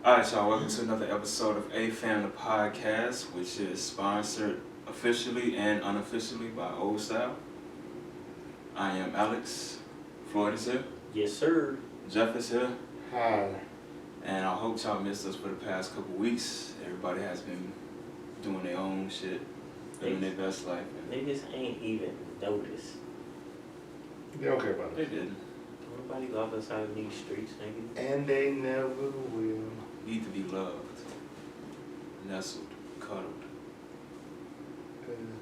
Alright, y'all, welcome to another episode of A Family Podcast, which is sponsored officially and unofficially by Old Style. I am Alex. Floyd is here. Yes, sir. Jeff is here. Hi. And I hope y'all missed us for the past couple weeks. Everybody has been doing their own shit, living their best life. Niggas ain't even noticed. They don't care about us. They didn't. Nobody love us out in these streets, nigga. And they never will. Need to be loved, nestled, cuddled.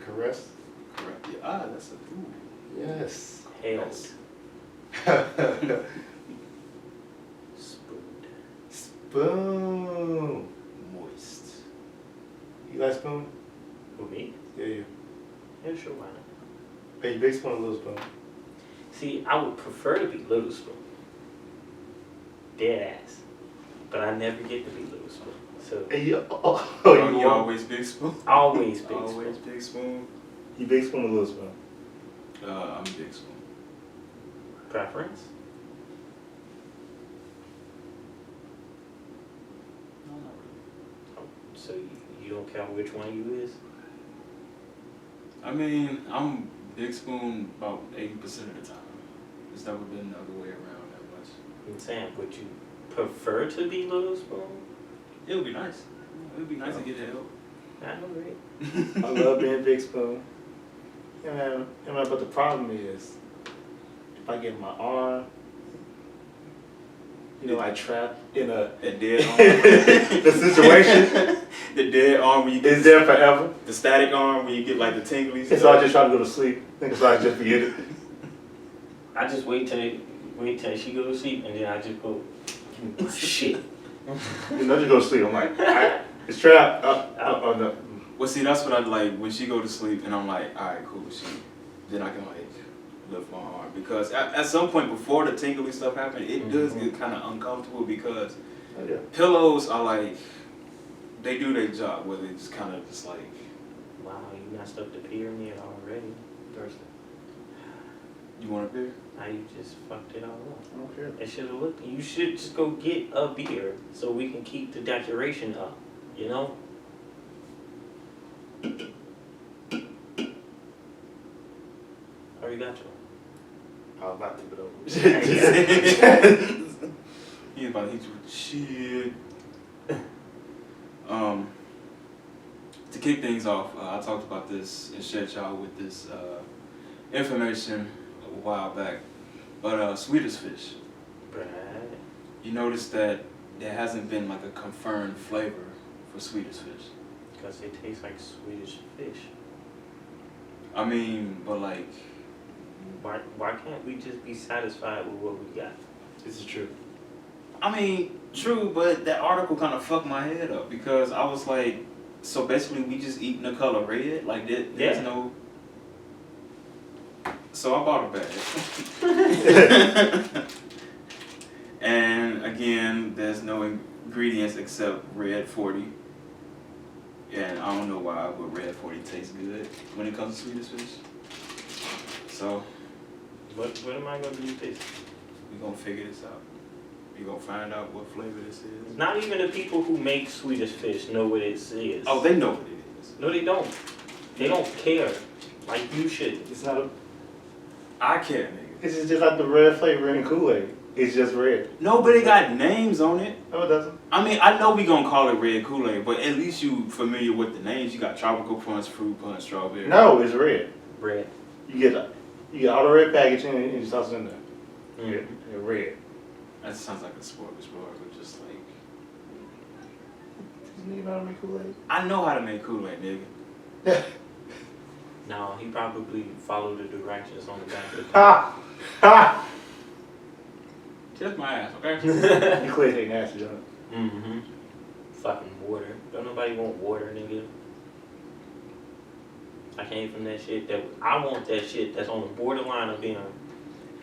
Caressed? Correct. Yeah, that's a ooh. Yes. Held. Spooned. Spoon. Moist. You like spoon? Who, me? Yeah, you. Yeah, sure, why not? Hey, big spoon or little spoon? See, I would prefer to be Little Spoon. Dead ass. But I never get to be Little Spoon. So, Hey, you You always big spoon? always big Always spoon. big spoon. You big spoon or little spoon? I'm big spoon. Preference? No, not really. So, you don't care which one you is? I mean, I'm big spoon about 80% of the time. It's never been the other way around that much. I'm saying, would you prefer to be Little Spoon? It would be nice. It would be nice to get help. I know, right? I love being big spoon. But the problem is, if I get my arm, I trap in a dead arm. the situation The dead arm when you get is there forever. the static arm when you get like the tinglies. And so I just try to go to sleep. So I just forget it. I just wait till she go to sleep, and then I just go, shit. Just go to sleep. I'm like, it's trapped. Oh no. Well, see, that's what I like when she go to sleep, and I'm like, all right, cool. Then I can like lift my arm because at some point before the tingly stuff happened, it does get kind of uncomfortable because pillows are like they do their job where they just kind of just like. Wow, you messed up the pyramid already. Thursday. You want a beer? Now you just fucked it all up. I don't care. It should have looked. You should just go get a beer so we can keep the decoration up. You know. Or you got your. I was about to tip it over. He about to hit you with shit. To kick things off, I talked about this and shared y'all with this information a while back. But Swedish fish. Brad. You notice that there hasn't been like a confirmed flavor for Swedish fish. Because they taste like Swedish fish. I mean, but like. Why can't we just be satisfied with what we got? This is true. I mean, true, but that article kind of fucked my head up because I was like, so basically we just eating the color red? Like, there's no... So I bought a bag. And again, there's no ingredients except red 40. And I don't know why, but red 40 tastes good when it comes to Swedish fish. So... What am I going to do with this? We're going to figure this out. You're going to find out what flavor this is. Not even the people who make Swedish fish know what it is. Oh, they know what it is. No, they don't. They don't care. Like you should. It's not a. I care, nigga. It's just like the red flavor in Kool-Aid. It's just red. No, but it got names on it. No, it doesn't. I mean, I know we gonna call it red Kool-Aid, but at least you familiar with the names. You got tropical punch, fruit punch, strawberry. No, it's red. Red. You get all the red packaging and you toss it in there. Mm. Yeah, red. That sounds like a smorgasbord, but just like. Does nigga know how to make Kool-Aid? I know how to make Kool-Aid, nigga. No, he probably followed the directions on the back of the Ha! Ha! Kiss my ass, okay? You clear ain't nasty, don't it? Mm-hmm. Fucking water. Don't nobody want water, nigga. I came from that shit I want that shit that's on the borderline of being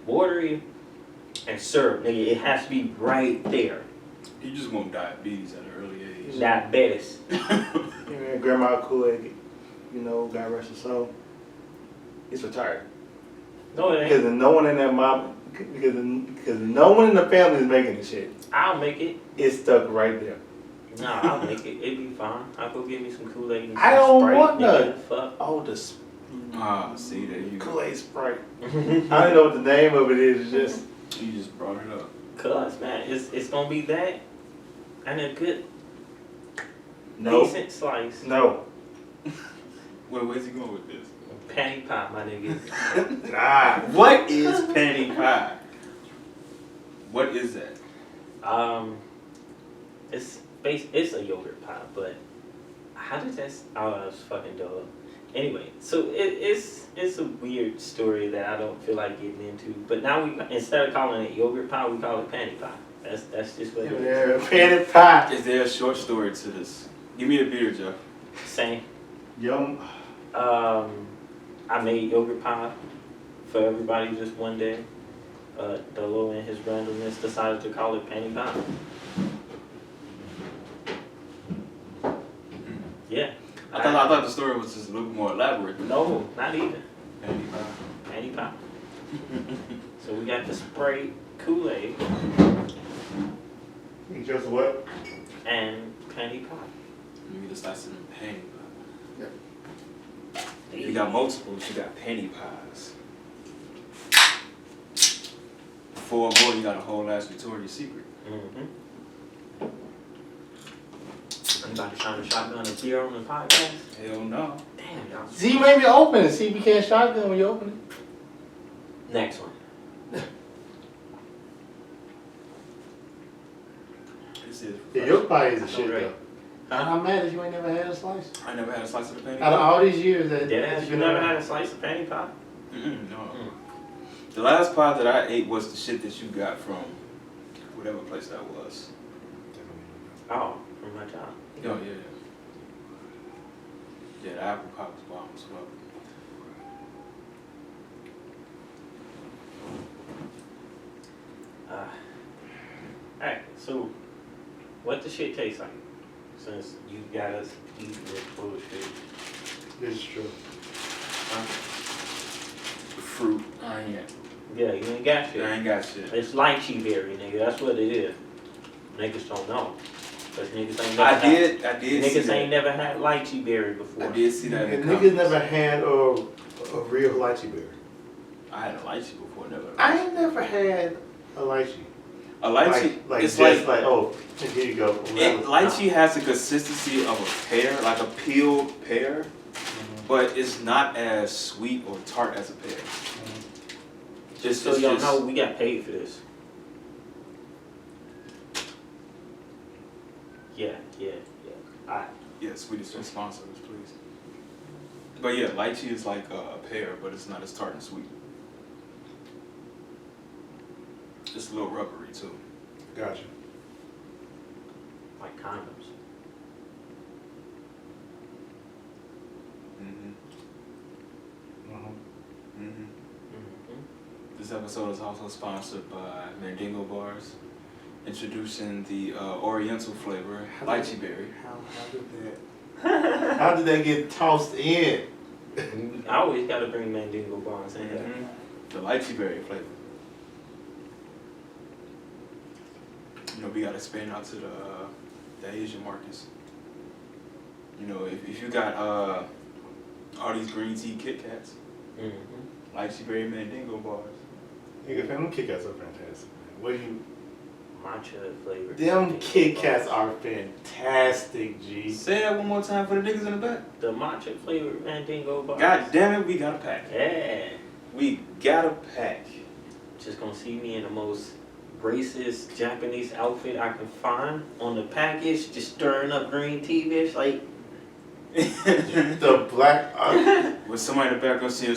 watery and syrup, nigga. It has to be right there. You just want diabetes at an early age. Diabetes. Yeah, Grandma Kool-Aid, God rest her soul, it's retired. No, it Because ain't. no one in that mob Because no one in the family is making the shit. I'll make it. It's stuck right there. Nah, I'll make it. It'll be fine. I'll go get me some Kool-Aid and some I don't Sprite, want nigga. none. Fuck. Oh, See, there you go. Kool-Aid Sprite. I don't know what the name of it is. It's just You just brought it up. Cuz, man, it's gonna be that and a good, decent slice. No. Where's he going with this? Panty pie, my nigga. Nah. What is panty pie? What is that? It's a yogurt pie, but how did that? Oh, that was fucking dope. Anyway, so it's a weird story that I don't feel like getting into. But now instead of calling it yogurt pie, we call it panty pie. That's just what it is. Yeah, panty pie. Is there a short story to this? Give me a beer, Jeff. Same. Yum. I made yogurt pie for everybody just one day. Dolo in his randomness decided to call it panty pie. Yeah. I thought the story was just a little more elaborate. No, not even. Panty pie. Panty pie. So we got the Sprite, Kool-Aid, You just what? and panty pie. You get a slice of them panty pie. Yep. If you got multiples, you got panty pies. 4 more, you got a whole ass Victoria's Secret. Mm-hmm. Anybody trying to shotgun a beer on the podcast? Hell no. Damn, y'all. See, you maybe open it. See if you can't shotgun when you open it. Next one. This is Yeah, your pie is a I know, shit right? though. I'm mad that you ain't never had a slice. I never had a slice of the panty Out of pie. all these years that Deadass, you been never around. had a slice of panty pie? No. Mm. The last pie that I ate was the shit that you got from whatever place that was. Oh, from my job. Oh, yeah. Yeah, the apple pie was bomb as well. Alright, so what the shit tastes like? Since you got us eating this bullshit. This is true. Fruit. I ain't Yeah, you ain't got shit. I ain't got shit. It's lychee berry, nigga. That's what it is. Niggas don't know. Cause niggas ain't never I had, did see niggas that. ain't never had lychee berry before. I did see that in the Niggas comments. never had a real lychee berry. I had a lychee before, never. I ain't never had a lychee. A lychee, Like it's just like, oh, here you go. lychee has the consistency of a pear, like a peeled pear, but it's not as sweet or tart as a pear. Just so y'all know, we got paid for this. Yeah. Alright. Yeah, Swedish sponsor us, please. But yeah, lychee is like a pear, but it's not as tart and sweet. It's a little rubbery too. Gotcha. Like condoms. Mm-hmm. Mm-hmm. Mm-hmm. Mm-hmm. This episode is also sponsored by Mandingo Bars, introducing the Oriental flavor, lychee berry. How did that get tossed in? I always gotta bring Mandingo bars in here. Mm-hmm. The lychee berry flavor. You know, we gotta expand out to the Asian markets. You know, if you got all these green tea Kit Kats, Mm-hmm. lychee berry Mandingo bars. Nigga, fam, them Kit Kats are fantastic. Man. What do you? Matcha flavored. Them Mandingo Kit bars. Kats are fantastic, G. Say that one more time for the niggas in the back. The matcha flavored Mandingo bars. God damn it, we got a pack. Yeah. We got a pack. Just gonna see me in the most racist Japanese outfit I can find on the package, just stirring up green tea, bitch. Like, The black. With somebody in the background saying,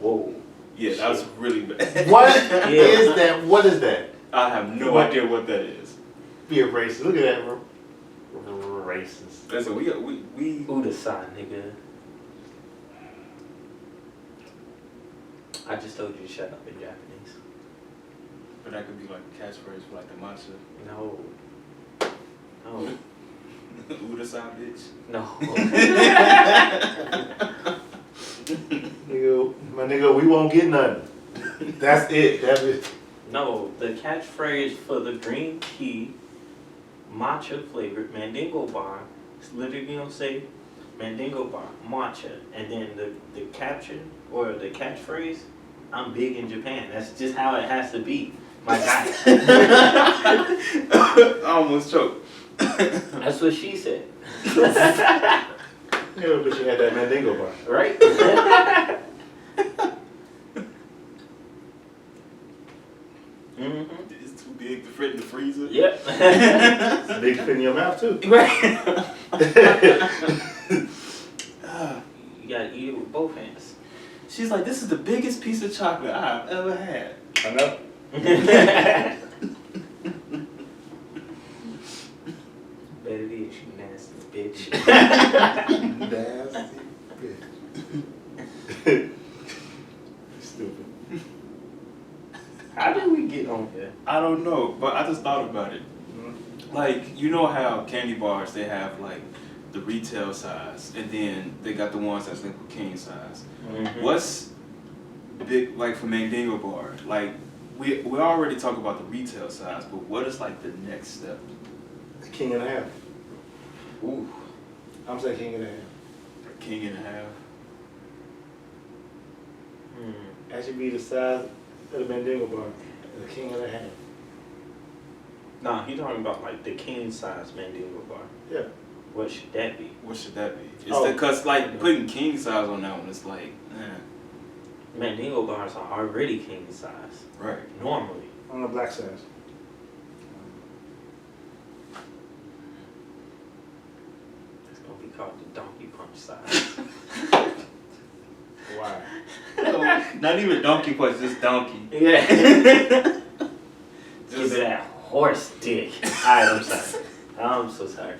whoa. yeah, that was really bad. What is that? What is that? I have no What? idea what that is. Be a racist. Look at that. Racist. Listen, we Udasai, nigga. I just told you to shut up in Japanese. but that could be like a catchphrase for like the matcha. No. No. Udasai bitch. No. Nigga, my nigga, we won't get nothing. That's it. That's it. No, the catchphrase for the green tea matcha flavored Mandingo bar is literally gonna say Mandingo bar, matcha, and then the caption or the catchphrase, I'm big in Japan. That's just how it has to be. My guy. I almost choked. That's what she said. Yeah, but she had that Mandingo bar. Right? Mm-hmm. It's too big to fit in the freezer. Yep. It's a big fit in your mouth too. Right. You gotta eat it with both hands. She's like, this is the biggest piece of chocolate I've ever had. I know. Bet it is, you nasty bitch. Nasty bitch. Stupid. How did we get on here? I don't know, but I just thought about it. Mm-hmm. Like, you know how candy bars, they have like the retail size, and then they got the ones that's like king size. Mm-hmm. What's big, like for Mandingo bar? Like, we already talked about the retail size, but what is like the next step? A king and a half. Ooh, I'm saying king and a half. a king and a half. Hmm. That should be the size of the Mandingo bar. A king and a half. Nah, he talking about like the king size Mandingo bar. Yeah. What should that be? What should that be? It's Oh. because like putting king size on that one, it's like, Mandingo bars are already king size. right. Normally. On the black size. It's gonna be called the donkey punch size. Why? Not even donkey punch, just donkey. Yeah. Give Just, it that horse dick. Alright, I'm sorry. I'm so sorry.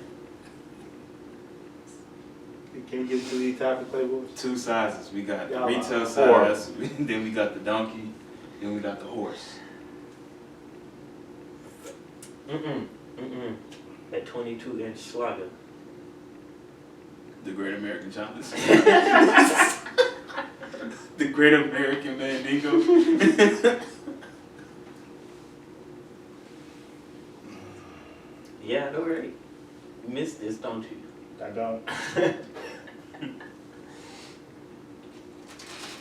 Can you get to these topic playboys? two sizes. We got the Yeah, retail four. size, then we got the donkey, then we got the horse. That 22-inch slugger. The Great American Challenge. The Great American Mandingo. Yeah, I know, right? You miss this, don't you? I don't.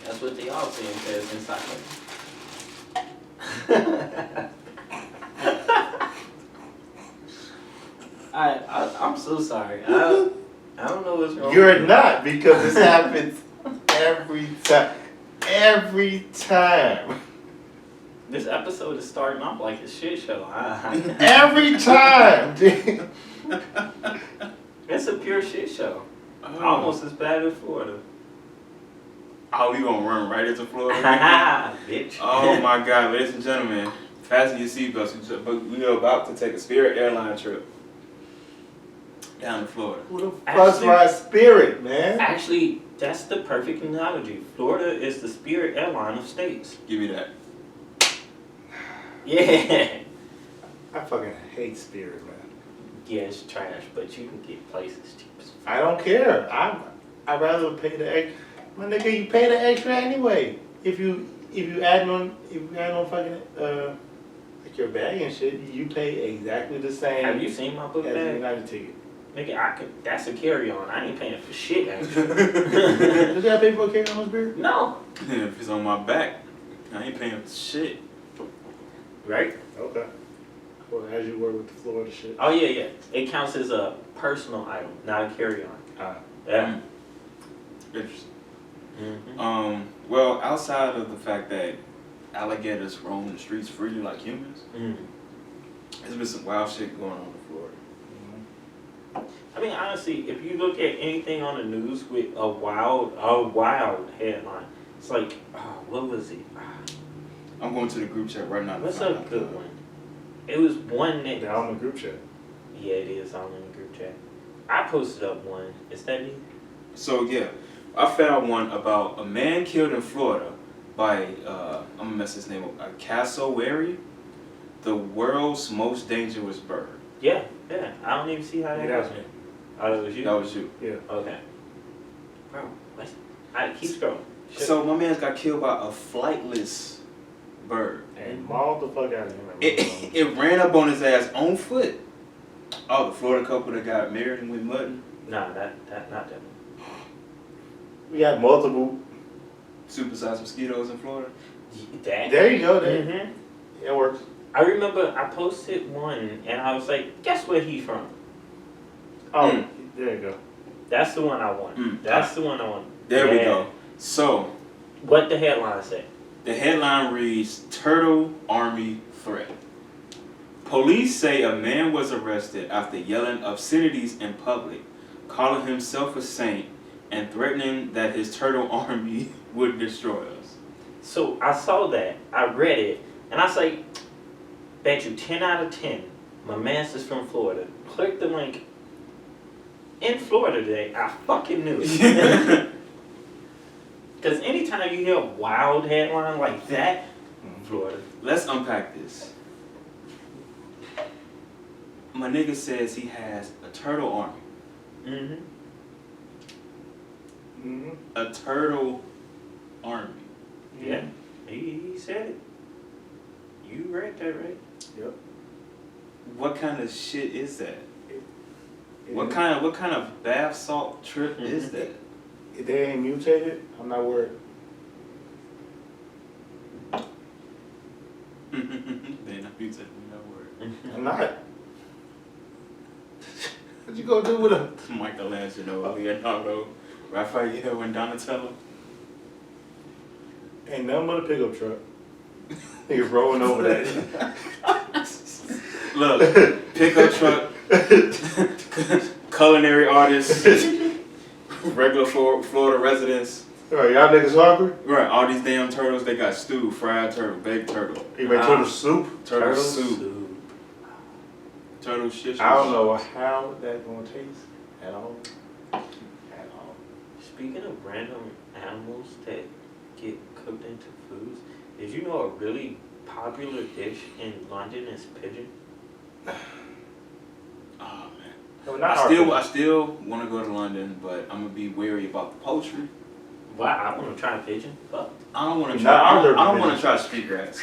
That's what they all say in Paris inside. I'm so sorry. I don't know what's wrong. You're not, because this happens every time. Every time. This episode is starting off like a shit show. Every time. It's a pure shit show. Almost as bad as Florida. Oh, we gonna run right into Florida? Bitch. Oh my God, ladies and gentlemen, fasten your seatbelts. We are about to take a Spirit airline trip down to Florida. Who the fuck's my spirit, man? Actually, that's the perfect analogy. Florida is the Spirit airline of states. Give me that. Yeah. I fucking hate spirit, man. Yeah, it's trash, but you can get places cheap as fuck. I don't care. I'd rather pay the extra. My nigga, you pay the extra anyway. If you add on fucking like your bag and shit, you pay exactly the same Have you seen my book as the bag? United ticket. Nigga, that's a carry-on. I ain't paying for shit, actually. Did you pay for a carry-on spirit? No. If it's on my back, I ain't paying for shit. Right? Okay. Well, as you were with the Florida shit. Oh, yeah. It counts as a personal item, not a carry-on. Yeah. Interesting. Mm-hmm. Well, outside of the fact that alligators roam the streets freely like humans, there's been some wild shit going on in Florida. I mean, honestly, if you look at anything on the news with a wild headline, it's like, what was it? I'm going to the group chat right now. to What's find a out good the- one? It was one that. They're on the group chat. Yeah, it is all in the group chat. I posted up one. Is that me? So yeah, I found one about a man killed in Florida by I'm gonna mess his name up. A cassowary, the world's most dangerous bird. Yeah. I don't even see how that Yeah, that was happened. Oh, that was you? That was you. Yeah. Okay. Bro, what? I keep scrolling. Shit. So my man's got killed by a flightless bird. And mauled the fuck out of him. It ran up on his ass on foot. Oh, the Florida couple that got married and went mudding. Nah, not that one. We got multiple. Supersized mosquitoes in Florida. That. There you go. It works. I remember I posted one and I was like, guess where he's from? Oh, there you go. That's the one I want. That's the one I want. There we go. So, what the headline say? the headline reads, Turtle Army Threat. Police say a man was arrested after yelling obscenities in public, calling himself a saint, and threatening that his turtle army would destroy us. So I saw that, I read it, and I was like, bet you 10 out of 10, my man's is from Florida. Click the link. In Florida today, I fucking knew it. Because anytime you hear a wild headline like that, Florida. Let's unpack this. My nigga says he has a turtle army. A turtle army. Yeah, he said it. You read that, right? Yep. What kind of shit is that? What kind of bath salt trip is that? If they ain't mutated, I'm not worried. They not mutated, we not worried. I'm not. What you gonna do with them? Michelangelo, Leonardo, Raphael, and Donatello. Ain't nothing but a pickup truck. Niggas rolling over that. Look, pickup truck, culinary artists, regular Florida residents. Alright, y'all niggas hungry? Right, all these damn turtles, they got stew, fried turtle, baked turtle. You make turtle soup? Turtle soup. Turtle shit. I don't know how that gonna taste at all. At all. Speaking of random animals that get cooked into foods, did you know a really popular dish in London is pigeon? Oh man. No, not I still want to go to London, but I'm gonna be wary about the poultry. Wow, I want to try pigeon. Fuck. I don't want to try. I don't want to try street grass.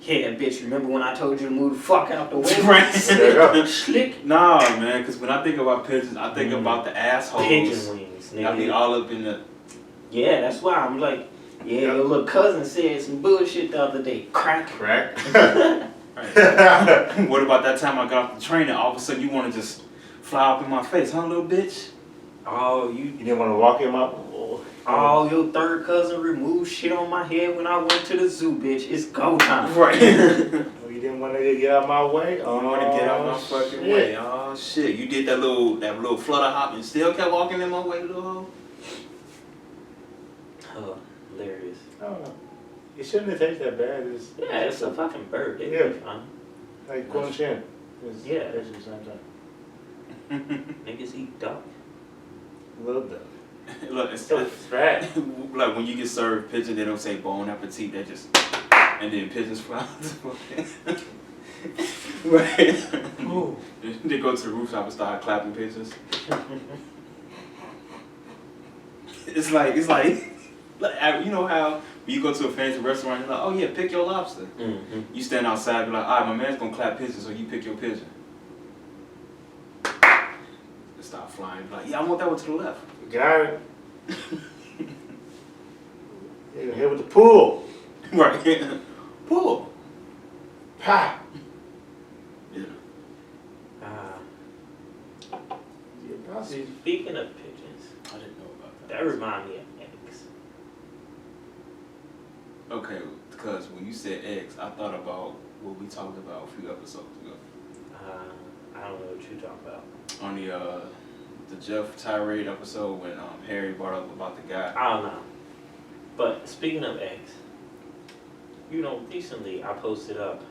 Yeah, bitch, remember when I told you to move the fuck out the way? There you go. Slick. Nah, man, because when I think about pigeons, I think about the assholes. Pigeon wings, nigga. I be all up in the. Yeah, that's why I'm like, your little cousin said some bullshit the other day. Crack. Crack. What about that time I got off the train and all of a sudden you want to just fly up in my face, huh, little bitch? Oh, You didn't want to walk him up? Oh, your third cousin removed shit on my head when I went to the zoo, bitch. It's go time. Right. Oh, you didn't want to get out of my way? Oh, you want to get out my fucking way? Oh shit! You did that little flutter hop and still kept walking in my way, little hoe. Oh, hilarious. I don't know. It shouldn't have tasted that bad. It's a fucking bird. It'd Yeah. be fine. Like corn chin. Yeah. Tastes the same time. Niggas eat duck. A little bit. Look, it's bad. like when you get served pigeon, they don't say bon appetit. They just and then pigeons fly. Right. Ooh. They go to the rooftop and start clapping pigeons. It's like you know how when you go to a fancy restaurant, you're like, oh yeah, pick your lobster. Mm-hmm. You stand outside, be like, all right, my man's gonna clap pigeons, so you pick your pigeon. They start flying, like, yeah, I want that one to the left. Got it. You're hit with the pool. Right. Pull. Pa. Yeah. Speaking of pigeons, I didn't know about that reminds me of eggs. Okay, because when you said eggs, I thought about what we talked about a few episodes ago. I don't know what you're talking about. On the Jeff tirade episode when Harry brought up about the guy. I don't know. But speaking of eggs, recently I posted up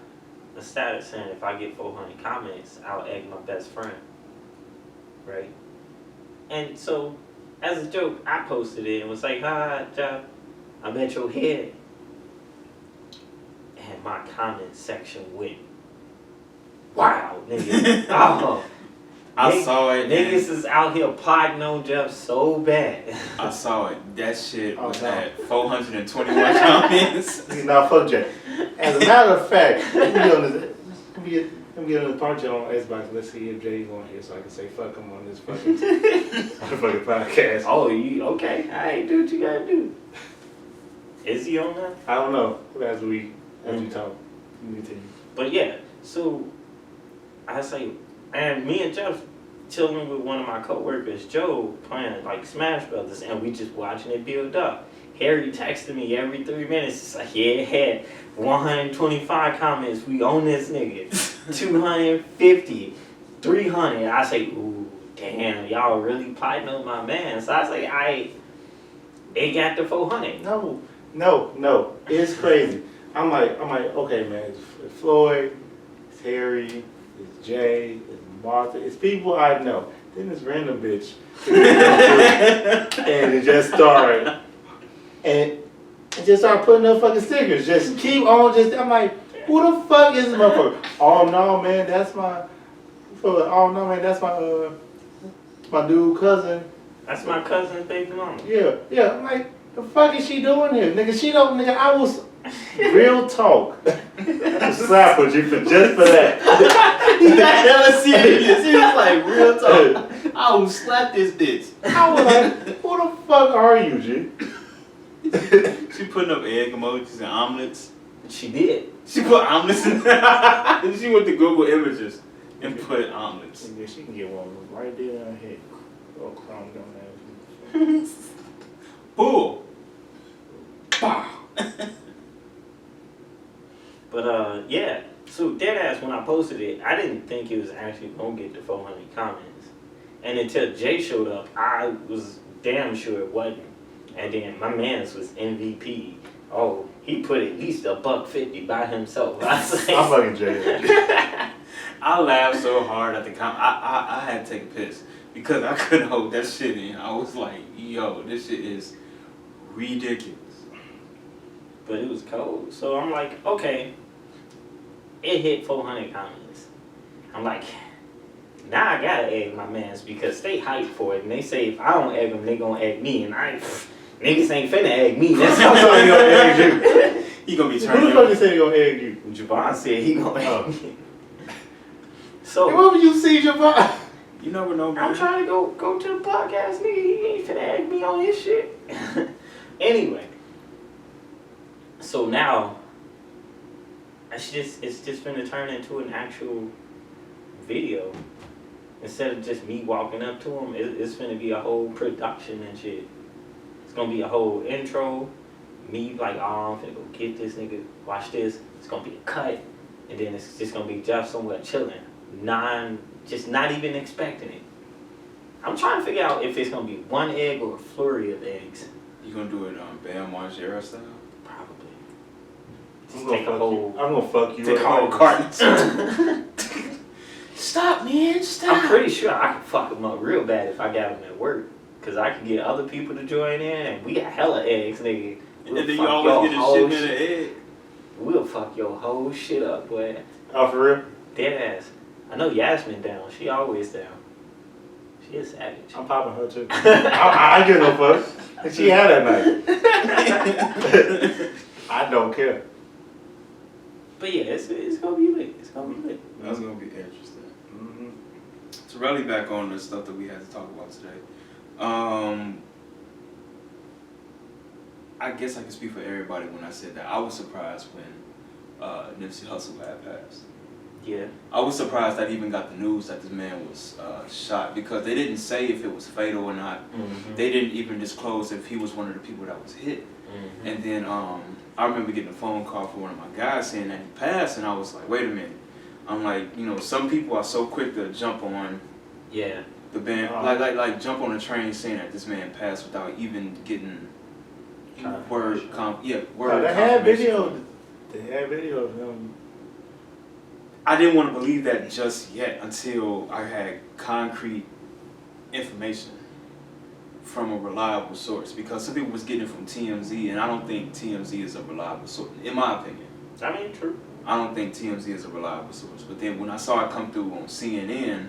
a status saying if I get 400 comments, I'll egg my best friend. Right? And so, as a joke, I posted it and was like, hi, Jeff, I'm at your head. And my comment section went, wow, nigga. Oh. I saw it. Niggas is out here plotting on Jeff so bad. I saw it. That shit was no. at 421 comments. Now fuck Jay. As a matter of fact, let me get on the punch on Xbox. Let's see if Jay's on here so I can say fuck him on this fucking podcast. Oh, you okay? Alright, do what you gotta do. Is he on that? I don't know. As we talk, let me tell you. But yeah, so I say, and me and Jeff chilling with one of my coworkers, Joe, playing like Smash Brothers, and we just watching it build up. Harry texted me every 3 minutes. It's like, yeah, it had 125 comments. We own this nigga. 250, 300. I say, ooh, damn, y'all really plotting on my man. So I say, it got to 400. No. It's crazy. I'm like, okay, man. It's Floyd, it's Harry, it's Jay, it's Martha, it's people I know. Then this random bitch, and it just started, and just start putting up fucking stickers. Just keep on. I'm like, who the fuck is this motherfucker? Oh no, man, that's my. Oh no, man, that's my dude cousin. That's my cousin's baby mama. Yeah. I'm like, the fuck is she doing here, nigga? She don't, nigga. I was real talk. I slap with you just for that. He got hella serious. He was like, real talk. I will slap this bitch. I was like, who the fuck are you, G? She putting up egg emojis and omelets. She did. She put omelets in She went to Google Images and put omelets. Yeah, she can get one right there on her head. Oh, clown don't have. Bull. Bah. But yeah, so deadass when I posted it, I didn't think it was actually gonna get to 400 comments. And until Jay showed up, I was damn sure it wasn't. And then my man's was MVP. Oh, he put at least $150 by himself. I was like, I'm fucking Jay. I laughed so hard at the comment. I had to take a piss because I couldn't hold that shit in. I was like, yo, this shit is ridiculous. But it was cold. So I'm like, okay, it hit 400 comments. I'm like, now I gotta egg my mans because they hype for it. And they say if I don't egg them, they gonna egg me. And niggas ain't finna egg me. That's how I'm gonna egg you. He gonna be Who turning the fuck said he gonna egg you? Javon said he gonna egg me. So Hey, what would you see, Javon? You never know, man. I'm trying to go to the podcast, nigga. He ain't finna egg me on his shit. Anyway. So now, it's just gonna turn into an actual video. Instead of just me walking up to him, it's gonna be a whole production and shit. It's gonna be a whole intro. Me like, oh, I'm finna go get this nigga. Watch this. It's gonna be a cut, and then it's just gonna be Jeff somewhere chilling, just not even expecting it. I'm trying to figure out if it's gonna be one egg or a flurry of eggs. You gonna do it Bam Margera style? Probably. I'm Just take a whole. I'm gonna fuck you Take a up. whole carton. Stop, man, stop. I'm pretty sure I could fuck him up real bad if I got him at work. Cause I could get other people to join in and we got hella eggs, nigga. And then you always get a shipment of egg. We'll fuck your whole shit up, boy. Oh, for real? Dead ass. I know Yasmin down. She always down. She a savage. I'm popping her too. I get no fuck. And she had that night. I don't care. But yeah, it's gonna be lit. It's gonna be lit. That's gonna be interesting. Mm-hmm. So really back on the stuff that we had to talk about today. I guess I can speak for everybody when I said that I was surprised when Nipsey Hussle had passed. Yeah. I was surprised that I even got the news that this man was shot because they didn't say if it was fatal or not. Mm-hmm. They didn't even disclose if he was one of the people that was hit. Mm-hmm. And then I remember getting a phone call from one of my guys saying that he passed, and I was like, wait a minute. I'm like, you know, some people are so quick to jump on Yeah. the band, like jump on a train saying that this man passed without even getting word. They confirmation. had video. They had video of him. I didn't want to believe that just yet until I had concrete information from a reliable source, because some people was getting it from TMZ, and I don't think TMZ is a reliable source, in my opinion. I mean, true. I don't think TMZ is a reliable source. But then when I saw it come through on CNN,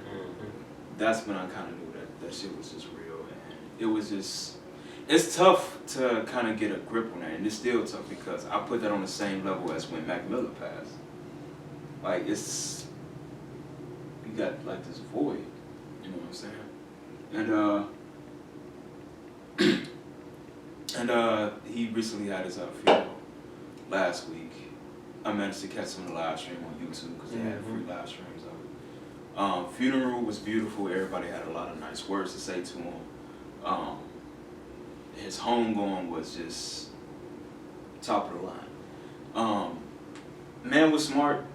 that's when I kind of knew that shit was just real, and it was just, it's tough to kind of get a grip on that, and it's still tough because I put that on the same level as when Mac Miller passed. Like, it's, you got like this void, you know what I'm saying? And he recently had his funeral last week. I managed to catch him in the live stream on YouTube because they had free live streams of it. Funeral was beautiful. Everybody had a lot of nice words to say to him. His homegoing was just top of the line. Man was smart.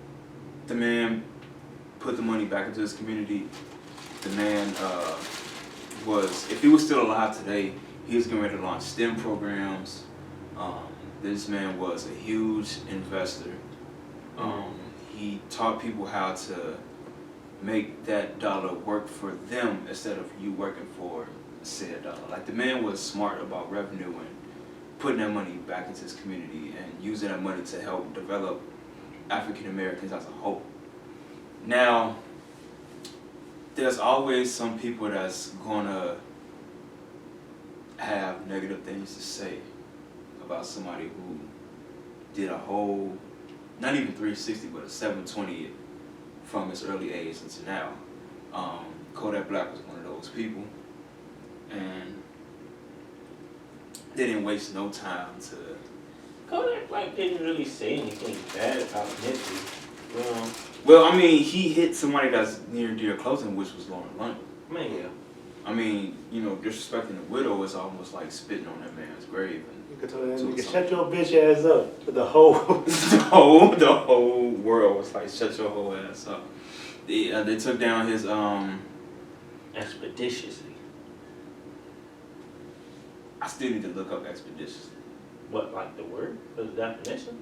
The man put the money back into his community. The man was, if he was still alive today, he was getting ready to launch STEM programs. This man was a huge investor. He taught people how to make that dollar work for them instead of you working for said dollar. Like, the man was smart about revenue and putting that money back into his community and using that money to help develop African Americans as a whole. Now, there's always some people that's gonna have negative things to say about somebody who did a whole, not even 360, but a 720 from his early age until now. Kodak Black was one of those people, and they didn't waste no time to. Kodak Black didn't really say anything bad about Nipsey. Well, I mean, he hit somebody that's near and dear close to him, which was Lauren London. Man, yeah. I mean, you know, disrespecting the widow is almost like spitting on that man's grave. And you could tell that nigga, shut your bitch ass up. But the whole the whole world was like, shut your whole ass up. They took down his expeditiously. I still need to look up expeditiously. What, like the word? The definition?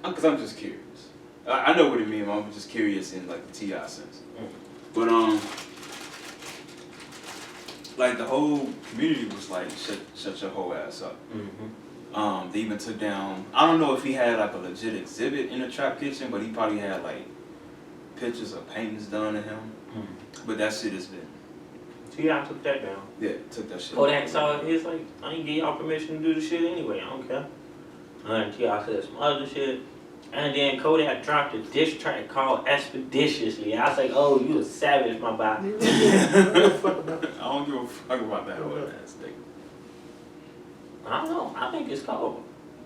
Because I'm just curious. I know what it means. I'm just curious in like the T.I. sense. But like the whole community was like, shut your whole ass up. They even took down, I don't know if he had like a legit exhibit in the trap kitchen, but he probably had like pictures of paintings done to him. But that shit has been. T.I. took that down. Yeah, took that shit. Kodak saw it. He's like, I ain't give y'all permission to do the shit anyway. I don't care. And T.I. said some other shit. And then Kodak dropped a diss track called Expeditiously. I was like, oh, you a savage, my boy. I don't give a fuck about that whole ass thing. I don't know. I think it's cold.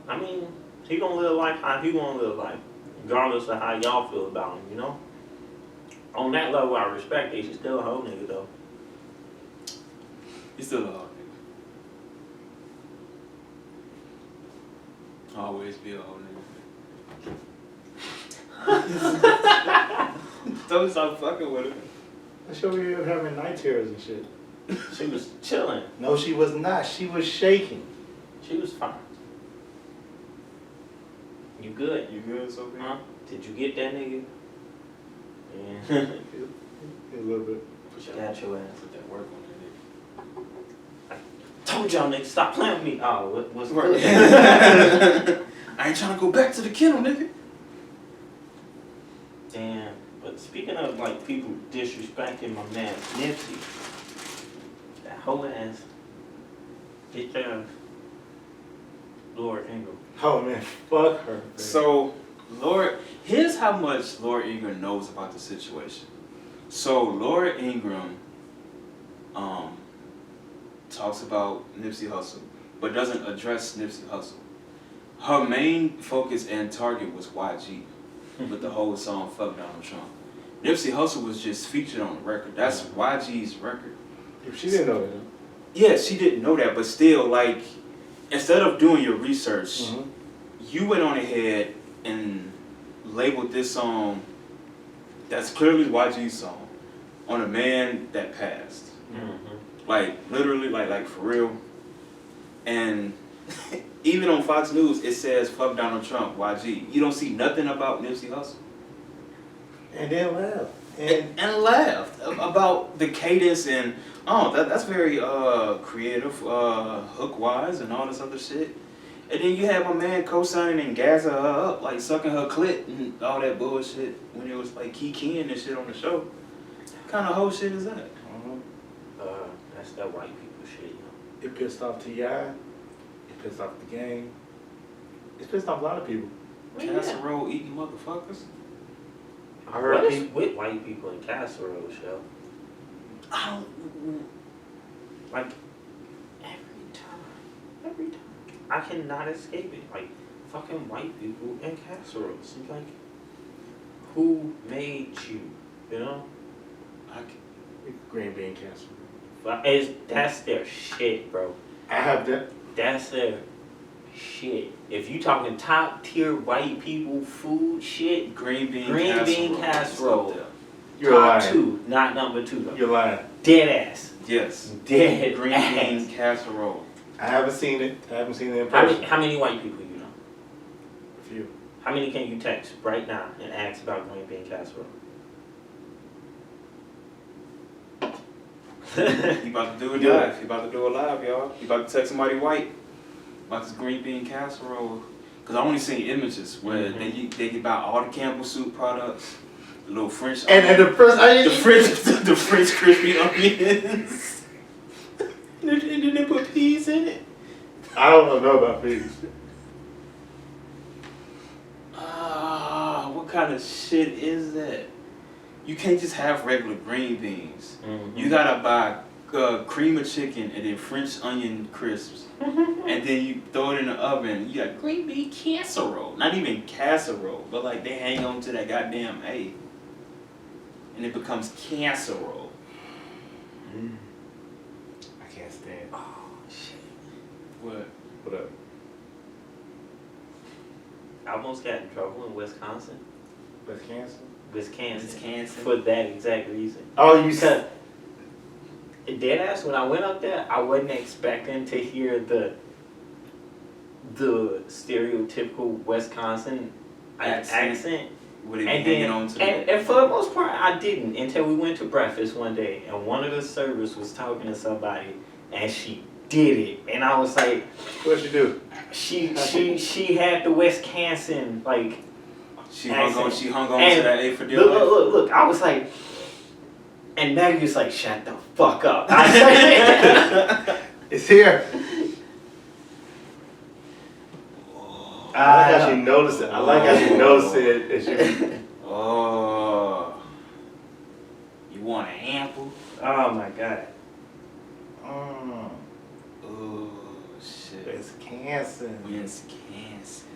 I mean, he gonna live life how he wanna live life, regardless of how y'all feel about him, you know? On that level, I respect it. He's still a whole nigga, though. He's still a hard nigga. Always be a whole nigga. Don't stop fucking with him. I show you having night terrors and shit. She was chilling. No, she was not. She was shaking. She was fine. You good? You good, Sophie? Huh? Did you get that nigga? Yeah. A little bit. Got your ass. Put that work on that nigga. Told y'all niggas stop playing with me. Oh, what's Work. good? I ain't trying to go back to the kennel, nigga. Damn. But speaking of like people disrespecting my man Nipsey, that whole ass bitch ass Lord Ingram. Oh man, fuck her. Man. So, here's how much Lord Ingram knows about the situation. So, Lord Ingram talks about Nipsey Hussle, but doesn't address Nipsey Hussle. Her main focus and target was YG with the whole song Fuck Donald Trump. Nipsey Hussle was just featured on the record. That's YG's record. She didn't know that. Yeah, she didn't know that, but still, like, instead of doing your research, you went on ahead and labeled this song that's clearly YG's song on a man that passed. Like, literally, like for real. And even on Fox News, it says fuck Donald Trump, YG. You don't see nothing about Nipsey Hussle. And then laugh. And laughed about the cadence and, that's very creative, hook-wise and all this other shit. And then you have my man co-signing and gassing her up, like sucking her clit and all that bullshit when it was like keying and shit on the show. What kind of whole shit is that? That's that white people shit, you know. It pissed off T.I. It pissed off the game. It's pissed off a lot of people. Casserole eating motherfuckers. I heard What is with white people in casserole, Shell? I don't. Like, every time. I cannot escape it. Like, fucking white people in casseroles. It's like, who made you? You know? green bean casserole. But that's their shit, bro. I have that. That's their shit. If you talking top tier white people food shit, Green bean casserole. You're top lying. 2, not number 2 though. You're lying. Dead ass. Yes. Dead Green ass. bean casserole. I haven't seen it. I haven't seen it in person. How many white people you know? A few. How many can you text right now and ask about green bean casserole? He about to do it live. He about to do it live, y'all. He about to text somebody white about this green bean casserole. Cause I only seen images where they get buy all the Campbell soup products, the little French And the first the French crispy onions. And then they put peas in it. I don't know about peas. What kind of shit is that? You can't just have regular green beans. You gotta buy cream of chicken and then French onion crisps. And then you throw it in the oven. You got green bean casserole. Not even casserole, but like they hang on to that goddamn A. And it becomes casserole. I can't stand. Oh shit. What? What up? I almost got in trouble in Wisconsin. Wisconsin? For that exact reason. Oh, you said. Deadass, when I went up there, I wasn't expecting to hear the stereotypical Wisconsin accent. Would it be hanging on to it? And for the most part, I didn't until we went to breakfast one day, and one of the servers was talking to somebody, and she did it, and I was like, What'd she do? She had the Wisconsin like. She hung on and to that A for dear life. Look, I was like, and Maggie was like, shut the fuck up. I said, It's here. I like how she noticed it. I like how she noticed it. And she, Oh. You want an apple? oh my god. mm, Oh, shit. Wisconsin. Wisconsin.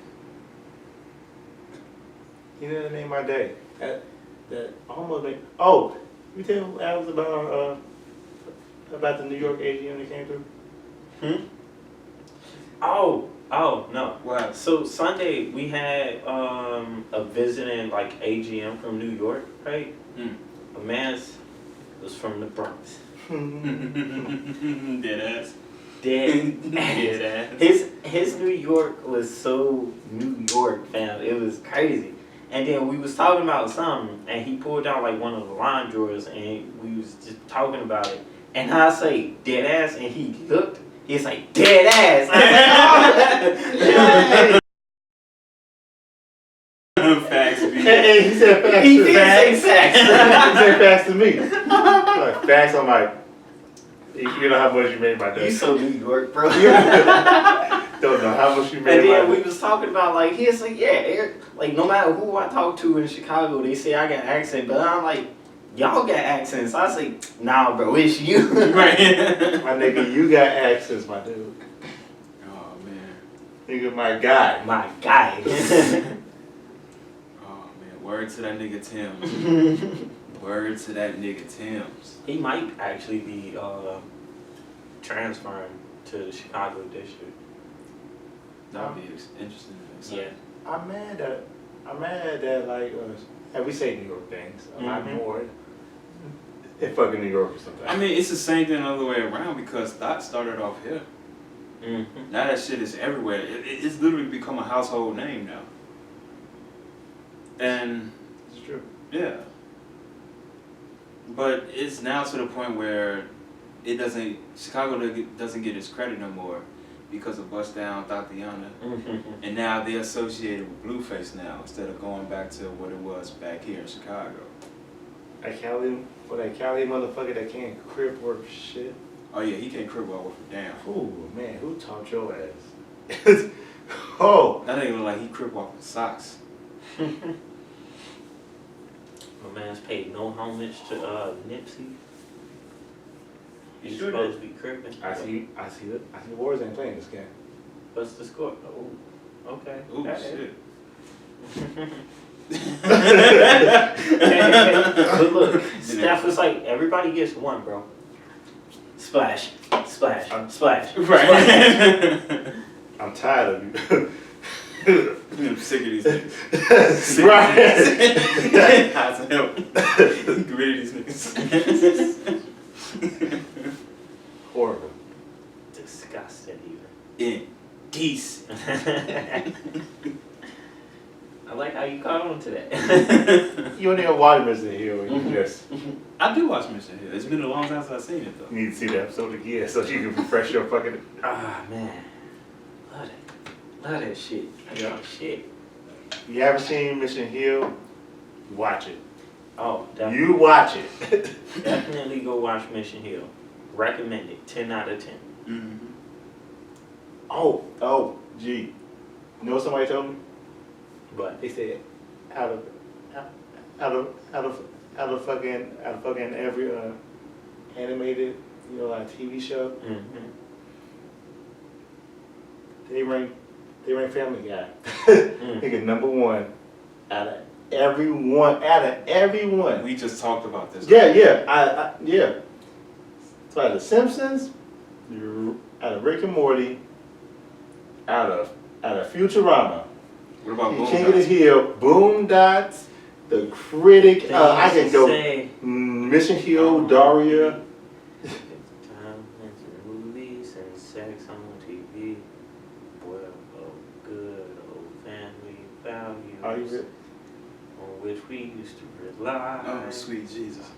You know, that made my day. That almost made. Oh, you tell me what was about the New York AGM that came through? Oh no. What? So Sunday we had a visiting like AGM from New York, right? A man was from the Bronx. Dead ass. Dead ass. His New York was so New York, fam. It was crazy. And then we was talking about something, and he pulled out like one of the line drawers, and we was just talking about it. And I say dead ass, and he looked. He's like dead ass. I Facts, B. Hey, he said facts. He too. did say facts. He said facts to me. Like, facts, I'm like, you know how much you made my day. You so New York, bro. Don't know how much you made And my then day. we was talking about like he's like, yeah, Eric, like no matter who I talk to in Chicago, they say I got an accent, but I'm like, y'all got accents. I say, nah, bro, it's you. Right. My nigga, you got accents, my dude. Oh, man. Nigga, my guy. My guy. Oh, man. Word to that nigga Tim. Word to that nigga Tim's. He might actually be transferring to the Chicago district. That'd be interesting. Yeah. I'm mad that like, and we say New York things a lot more. In fucking New York or something. I mean, it's the same thing the other way around because that started off here. Now that shit is everywhere. It's literally become a household name now. And It's true. yeah. But it's now to the point where Chicago doesn't get its credit no more because of Bust Down, Tatiana. And now they're associated with Blueface now instead of going back to what it was back here in Chicago. That Cali motherfucker that can't crib worth shit. Oh yeah, he can't crib well for damn. Ooh, man, who taught your ass? Oh. That nigga look like he crib walk with socks. My man's paid no homage to Nipsey. He's Sure supposed to be cripping. I see the Warriors ain't playing this game. What's the score? Oh, okay. Ooh, That shit. But look, Steph was like, everybody gets one, bro. Splash, splash, splash. Right. I'm tired of you. I'm sick of these niggas. Right. How's it help? Get rid of these niggas. Horrible. Disgusting even. Indecent. I like how you caught on to that. You don't even watch Mr. Hill. You just I do watch Mr. Hill. It's been a long time since I've seen it though. need to see the episode again so you can refresh your fucking. Ah, man. Love that shit. Yeah. Shit. You haven't seen Mission Hill? Watch it. Oh, definitely. You watch it. Definitely go watch Mission Hill. Recommend it. 10 out of 10. Mm-hmm. Oh, gee. You know what somebody told me? But They said out of fucking every animated, like TV show, they rank Family Guy. Nigga #1 out of everyone. We just talked about this. Yeah. So out of The Simpsons, out of Rick and Morty, out of Futurama, What about King of the Boondocks? Hill, Boondocks, The Critic. I can go say, Mission Hill, Daria. time into movies and sex on TV. Well, good old family values Are you good? on which we used to rely. Oh, sweet Jesus.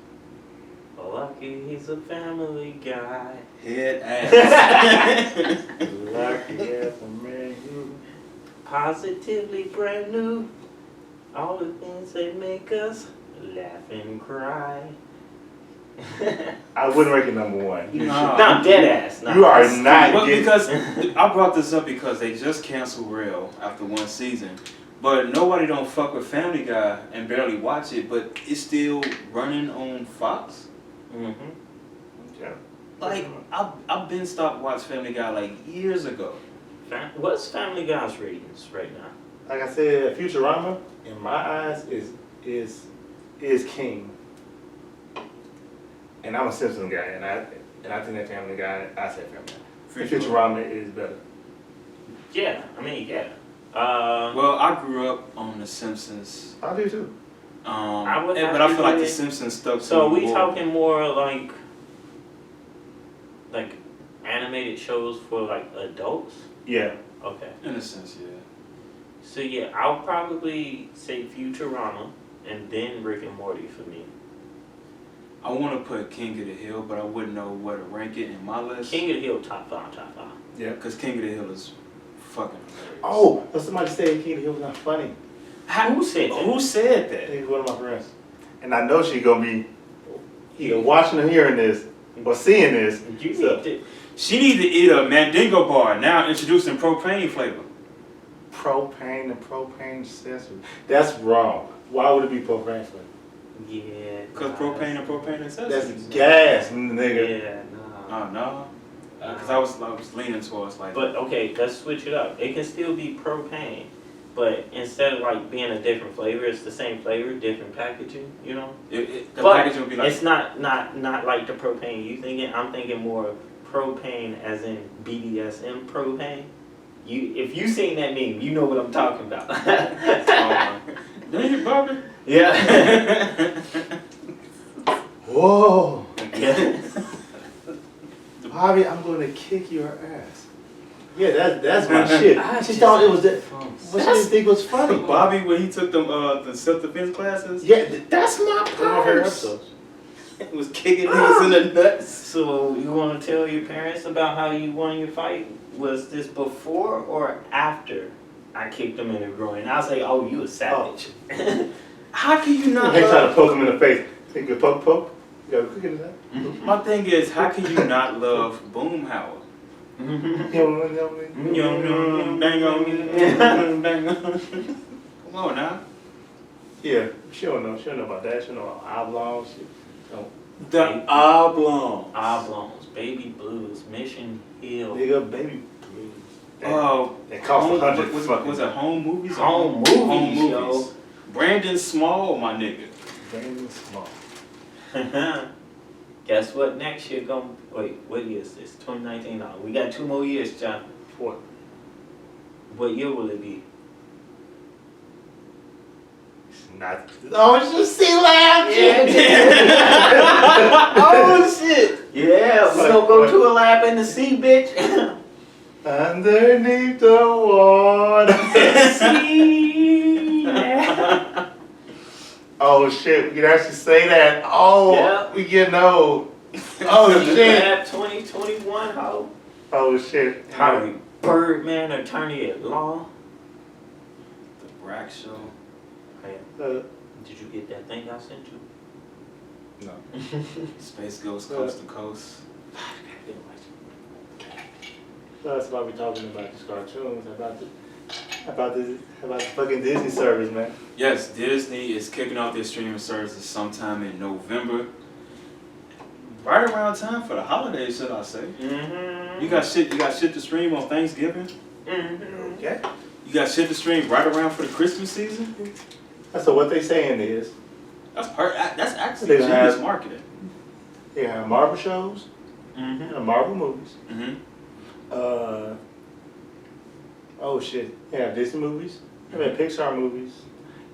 Lucky he's a family guy. Head ass. Lucky as a man who. Positively brand new. All the things that make us laugh and cry. I wouldn't rank it #1. You Nah. No, dead ass. No, You are that's- not But getting. because I brought this up because they just canceled Real after one season. But nobody don't fuck with Family Guy and barely watch it, but it's still running on Fox. Mhm. Yeah. Like I've been stopped watch Family Guy like years ago. What's Family Guy's ratings right now? Like I said, Futurama, in my eyes, is king. And I'm a Simpsons guy, and I think that Family Guy, I said Family Guy. Futurama is better. Yeah, I mean, yeah. Well, I grew up on The Simpsons. I do too. I would but have I to feel like say- The Simpsons stuck to So me we more. talking more like animated shows for like adults? Yeah. Okay. In a sense, yeah. So yeah, I'll probably say Futurama and then Rick and Morty for me. I want to put King of the Hill, but I wouldn't know where to rank it in my list. King of the Hill, top five. Yeah. Because King of the Hill is fucking hilarious. Oh, but somebody said King of the Hill was not funny. Who said that? Who said I that? think it's one of my friends. And I know she's gonna be either watching or hearing this or seeing this. You So- need to. She need to eat a Mandingo bar, now introducing propane flavor. Propane and propane accessory. That's wrong. Why would it be propane flavor? Yeah. Because propane and propane accessories. That's gas, nigga. Yeah, nah. Oh, no. Because I was leaning towards like. But okay, let's switch it up. It can still be propane, but instead of like being a different flavor, it's the same flavor, different packaging. You know. the But packaging would be like. It's not like the propane you thinking. I'm thinking more propane as in BDSM propane. If you seen that meme, you know what I'm talking about. Dang it, Bobby. Yeah. Whoa. Yeah. Bobby, I'm gonna kick your ass. Yeah, that's my shit. I She just- thought it was that. What she That's- didn't think was funny. Bobby, when he took them the self-defense classes, Yeah, that's my One of my favorite purse. episodes. it was kicking niggas in the nuts. So you want to tell your parents about how you won your fight? Was this before or after I kicked them in the groin? I'll say, oh, you a savage. How can you not? They trying to poke him in the face. Take a poke. You got a cookie in that? My thing is, how can you not love Boomhauer? Come on now. Yeah, she don't know about that. She don't know about oblongs. She don't. The oblong. Oblongs, Baby Blues, Mission Hill. Nigga, baby, please. That cost Home- 100. was it Home Movies? Home Movies, yo. Brandon Small, my nigga. Brandon Small. Guess what? Next year what year is this? 2019 now. We got 2 more years, John. What? What year will it be? It's not. Oh, it's just see laugh. Oh shit! Yeah, we gonna go to a lap in the sea, bitch. Underneath the water. Sea. Yeah. Oh shit, we can actually say that. Oh, Yeah. we getting old. Oh shit. Lab 2021, ho. Oh shit. Harvey Birdman, attorney at law. The Brack Show. Uh, Did you get that thing I sent you? no. Space Ghost Coast to Coast. That's why we talking about these cartoons, about the fucking Disney service, man. Yes, Disney is kicking off their streaming services sometime in November. Right around time for the holidays, should I say? Mm-hmm. You got shit to stream on Thanksgiving. Mm-hmm. Okay. You got shit to stream right around for the Christmas season. So what they saying is That's actually They gonna genius have- marketing. they have Marvel shows, Mm-hmm. Marvel movies. Mm-hmm. Oh shit. They have Disney movies. They have Pixar movies,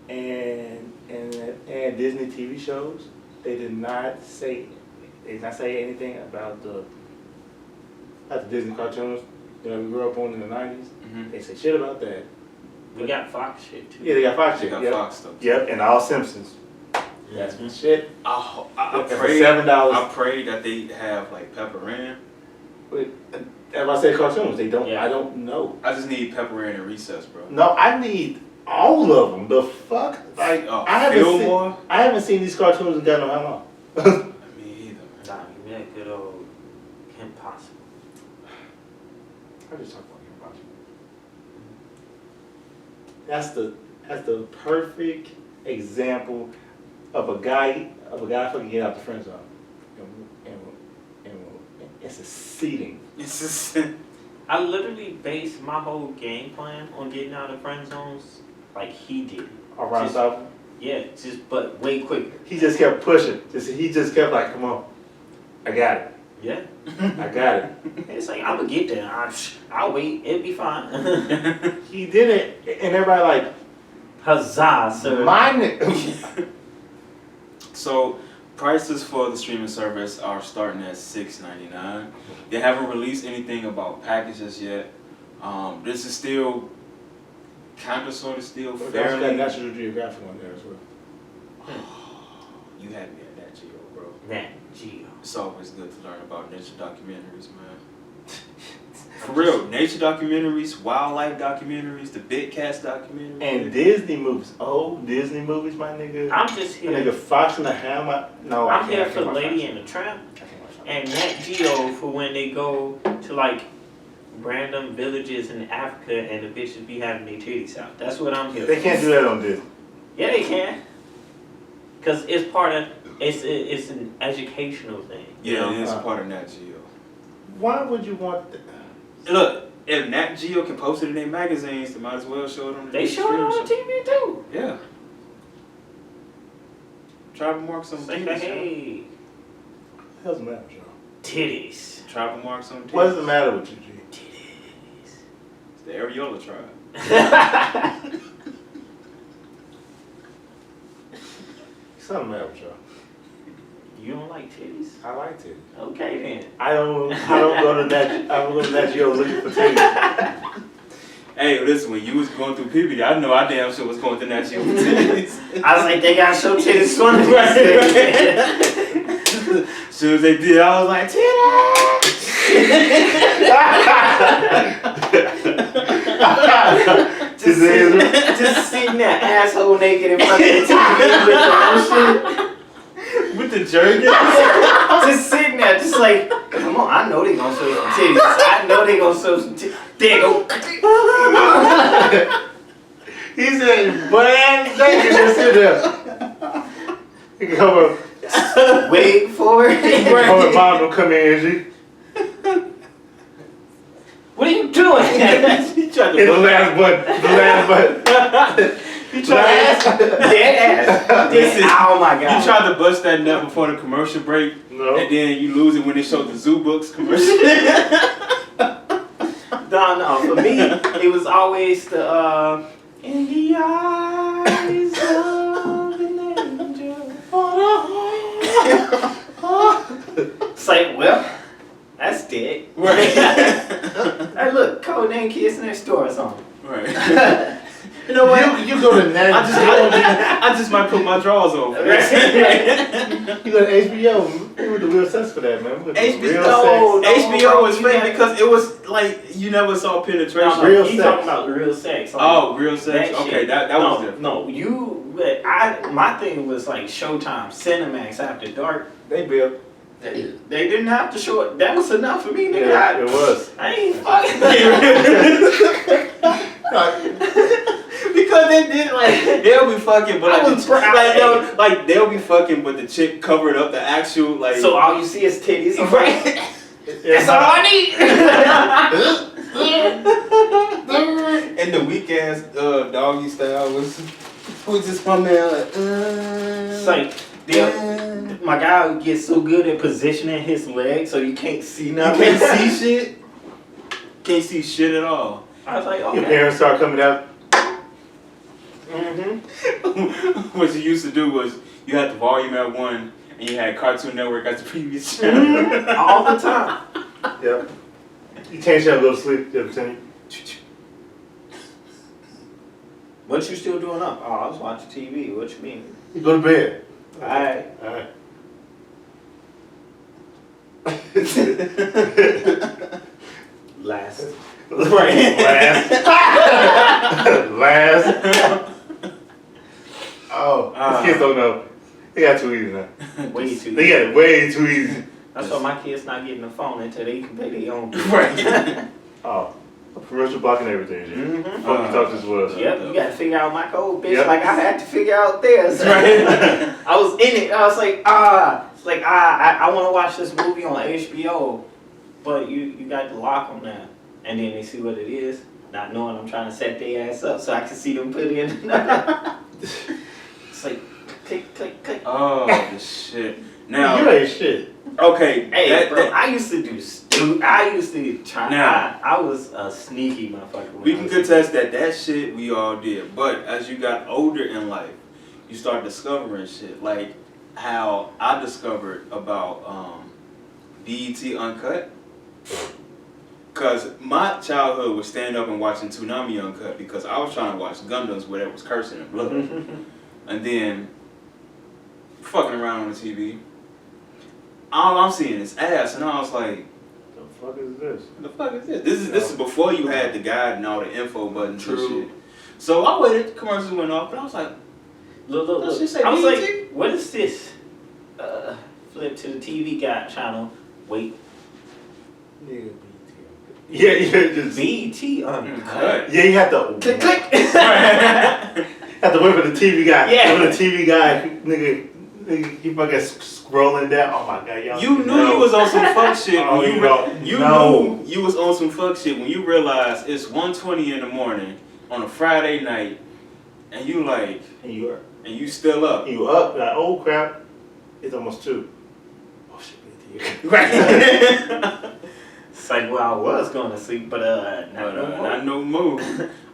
and Disney TV shows. They did not say anything about the Disney cartoons. You know, we grew up on in the '90s. Mm-hmm. They say shit about that. We got Fox shit too. Yeah, they got Fox They shit. got Yep. Fox stuff. Yep, and all Simpsons. That's Mhm. shit. I For pray $7. I pray that they have like Pepper Ann. Everybody say cartoons. They don't. Yeah. I don't know. I just need Pepper Ann and Recess, bro. No, I need all of them. The fuck? Like I Fillmore. haven't seen these cartoons in God know how long. Me either. Nah, you that good old Impossible. I just talk about Impossible. That's the perfect example of a guy fucking get out the friend zone, and it's succeeding. It's just I literally based my whole game plan on getting out of friend zones like he did. Around Just- South, Yeah, but way quicker. he just kept pushing. He just kept like, come on, I got it, Yeah. I got it. It's like, I'm gonna get there. I'll wait. It'll be fine. He did it, and everybody like, Huzzah, sir. mine it. So prices for the streaming service are starting at $6.99. They haven't released anything about packages yet. This is still kind of sort of still Got fairly. National Geographic on there as well. You had me at that, Geo, bro. Nat Geo. It's always good to learn about nature documentaries, man. For real, nature documentaries, wildlife documentaries, the Big Cats documentary. And Disney movies. Oh, Disney movies, my nigga. I'm just My nigga here. Fox and the Hammer. No, I'm I here can't for watch Lady Fox. and the Tramp I can't watch Fox. and Nat Geo for when they go to like random villages in Africa and the bitches be having their titties out. That's what I'm here They for. can't do that on Disney. Yeah, they can. Cause it's part of it's an educational thing. You Yeah, know? it is part of Nat Geo. Why would you want that? Look, if Nat Geo can post it in their magazines, they might as well show it on the They show it on TV too. Yeah. Tribal marks on Say, titties. hey, What the hell's the matter with y'all? titties. Tribal marks on titties. What's the matter with you, G? Titties. It's the Areola tribe. Something the matter with y'all. You don't like titties? I like titties. Okay then. I don't go to Nat Geo looking for titties. Hey, listen, when you was going through puberty, I know I damn sure was going through Nat Geo for titties. I was like, they got show titties on the As soon as they did, I was like, Just sitting there asshole naked in front of the TV with your own shit. With the jerky? Just sitting there, just like, come on, I know they gonna show some titties. I know they gonna show some titties. There you go. He said, "Man, thank you." Just sit there. He can come up. Wait for it. Mom will come in and she. What are you doing? He tried to Hit the last button. The last button. He tried to Dead ass. Oh my god. You tried to bust that nut before the commercial break, No. and then you lose it when they showed the Zoo Books commercial. No, for me, it was always the, in the eyes of an angel. It's like, well, that's dead. Right. Hey, look, Codename Kids Next Door or something. Right. You know what? You go to Nat. I just might put my drawers on. You go to HBO. We were the real sex for that, man. We were the HBO, real sex. HBO was fake because it was like you never saw penetration. No, Real you sex. talking about real sex. Like, Oh, real sex. that Okay, shit. that no, was different. No, my thing was like Showtime, Cinemax After Dark. They built. They didn't have to show it. That was enough for me, nigga. Yeah, it was. I ain't fucking. Because they did they'll be fucking, but I was proud. they'll be fucking, but the chick covered up the actual like. So all you see is titties. Right. That's all I need. And the weak ass doggy style was just my man It's like my guy gets so good at positioning his leg so you can't see You nothing. can't see shit. Can't see shit at all. I was like, Your okay. parents start coming out. Mm-hmm. What you used to do was you had the volume at 1 and you had Cartoon Network as the previous channel. All the time. Yep. You change that little sleep every time. What you still doing up? Oh, I was watching TV. What you mean? You go to bed. Alright. Alright. Last. Right. Last. Oh, these kids don't know. They got too easy now. Way too They got it way too easy. That's why my kids not getting a phone until they can pay their own. Right. Oh, commercial blocking everything. Mm-hmm. Fuck you thought this was. Yep, you gotta figure out my code, bitch. Yep. Like I had to figure out theirs. Right. I was in it. I was like, I want to watch this movie on HBO, but you got the lock on that, and then they see what it is, not knowing I'm trying to set their ass up so I can see them put in. It's like click, click, click. Oh, the shit. Now, You ain't shit. okay. Hey, bro, I used to do. I used to try. Now- I was a sneaky motherfucker. when We I can was contest that shit we all did. But as you got older in life, you start discovering shit. Like how I discovered about BET Uncut. Cause my childhood was standing up and watching Toonami Uncut because I was trying to watch Gundams where there was cursing and blood. And then fucking around on the TV. All I'm seeing is ass, and I was like, The fuck is this? what the fuck is this? This is before you had the guide and all the info buttons True. and shit. So I waited, the commercials went off, but I was like, Look. Does she say I was BET? like, what is this? Flip to the TV guide channel. Wait, Yeah, just. BET Uncut. cut. Yeah, you have to. Click, click. Have to wait for the TV guy. Yeah. For the TV guy, nigga, you fucking scrolling down. Oh my god, y'all. You knew you was on some fuck shit Oh, when you you don't you know. knew you was on some fuck shit when you realized it's 1:20 in the morning on a Friday night, and you like, And you still up. you up? Like, oh crap, it's almost 2. Oh shit, BET. Right. It's like, well, I was going to sleep, but not no more. Not no more.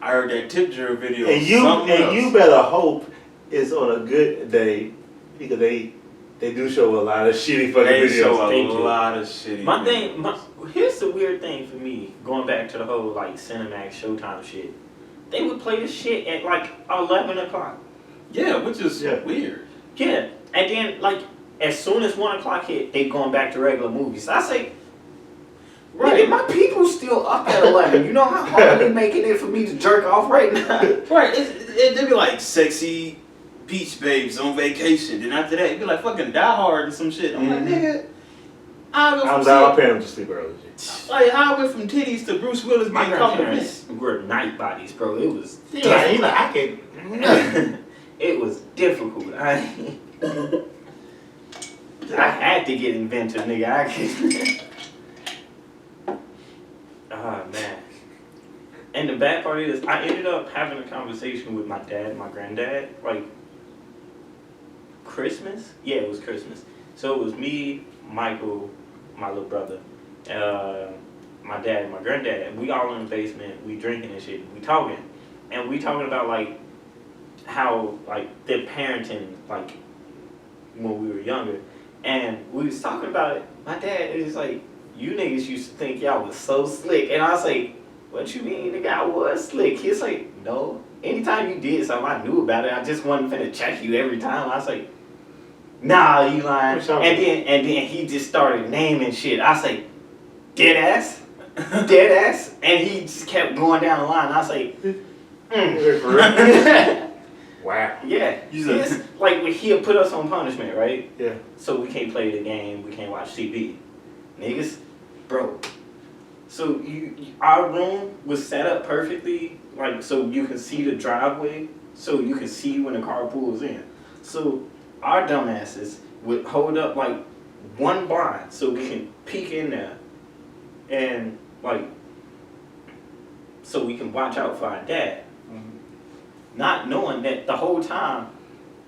I heard that tip drill video. And you something else. you better hope it's on a good day because they do show a lot of shitty fucking They videos. show a Thank you. lot of shitty. My videos. thing, here's the weird thing for me, going back to the whole like Cinemax Showtime shit. They would play this shit at like 11 o'clock. Yeah, which is Yeah. weird. Yeah, and then like as soon as 1 o'clock hit, they going back to regular movies. I say, Right. nigga, my people still up at 11. You know how hard they making it for me to jerk off right now? Right. It'd be like sexy Beach Babes on Vacation. Then after that, you be like fucking Die Hard or some shit. I'm like, nigga, I'm down. My parents to sleep early. Like, how I went from titties to Bruce Willis My being grandparents were night bodies, bro. It was He like, I can't. it was difficult. I had to get inventive, nigga. Oh man. And the bad part is, I ended up having a conversation with my dad and my granddad, like Christmas. Yeah, it was Christmas. So it was me, Michael, my little brother, my dad and my granddad, and we all in the basement, we drinking and shit, we talking about like how like their parenting, like when we were younger, and we was talking about it. My dad is like, you niggas used to think y'all was so slick, and I was like, what you mean, nigga? I was slick. He's like, no, anytime you did something, I knew about it. I just wasn't finna check you every time. I was like, nah, you lying. And then he just started naming shit. I was like, dead ass? Dead ass? And he just kept going down the line. I was like, Wow. Yeah. It's like he'll put us on punishment, right? Yeah. So we can't play the game, we can't watch TV. Niggas, bro. So our room was set up perfectly, like so you can see the driveway, so you can see when the car pulls in. So our dumbasses would hold up like one blind so we can peek in there and like so we can watch out for our dad. Not knowing that the whole time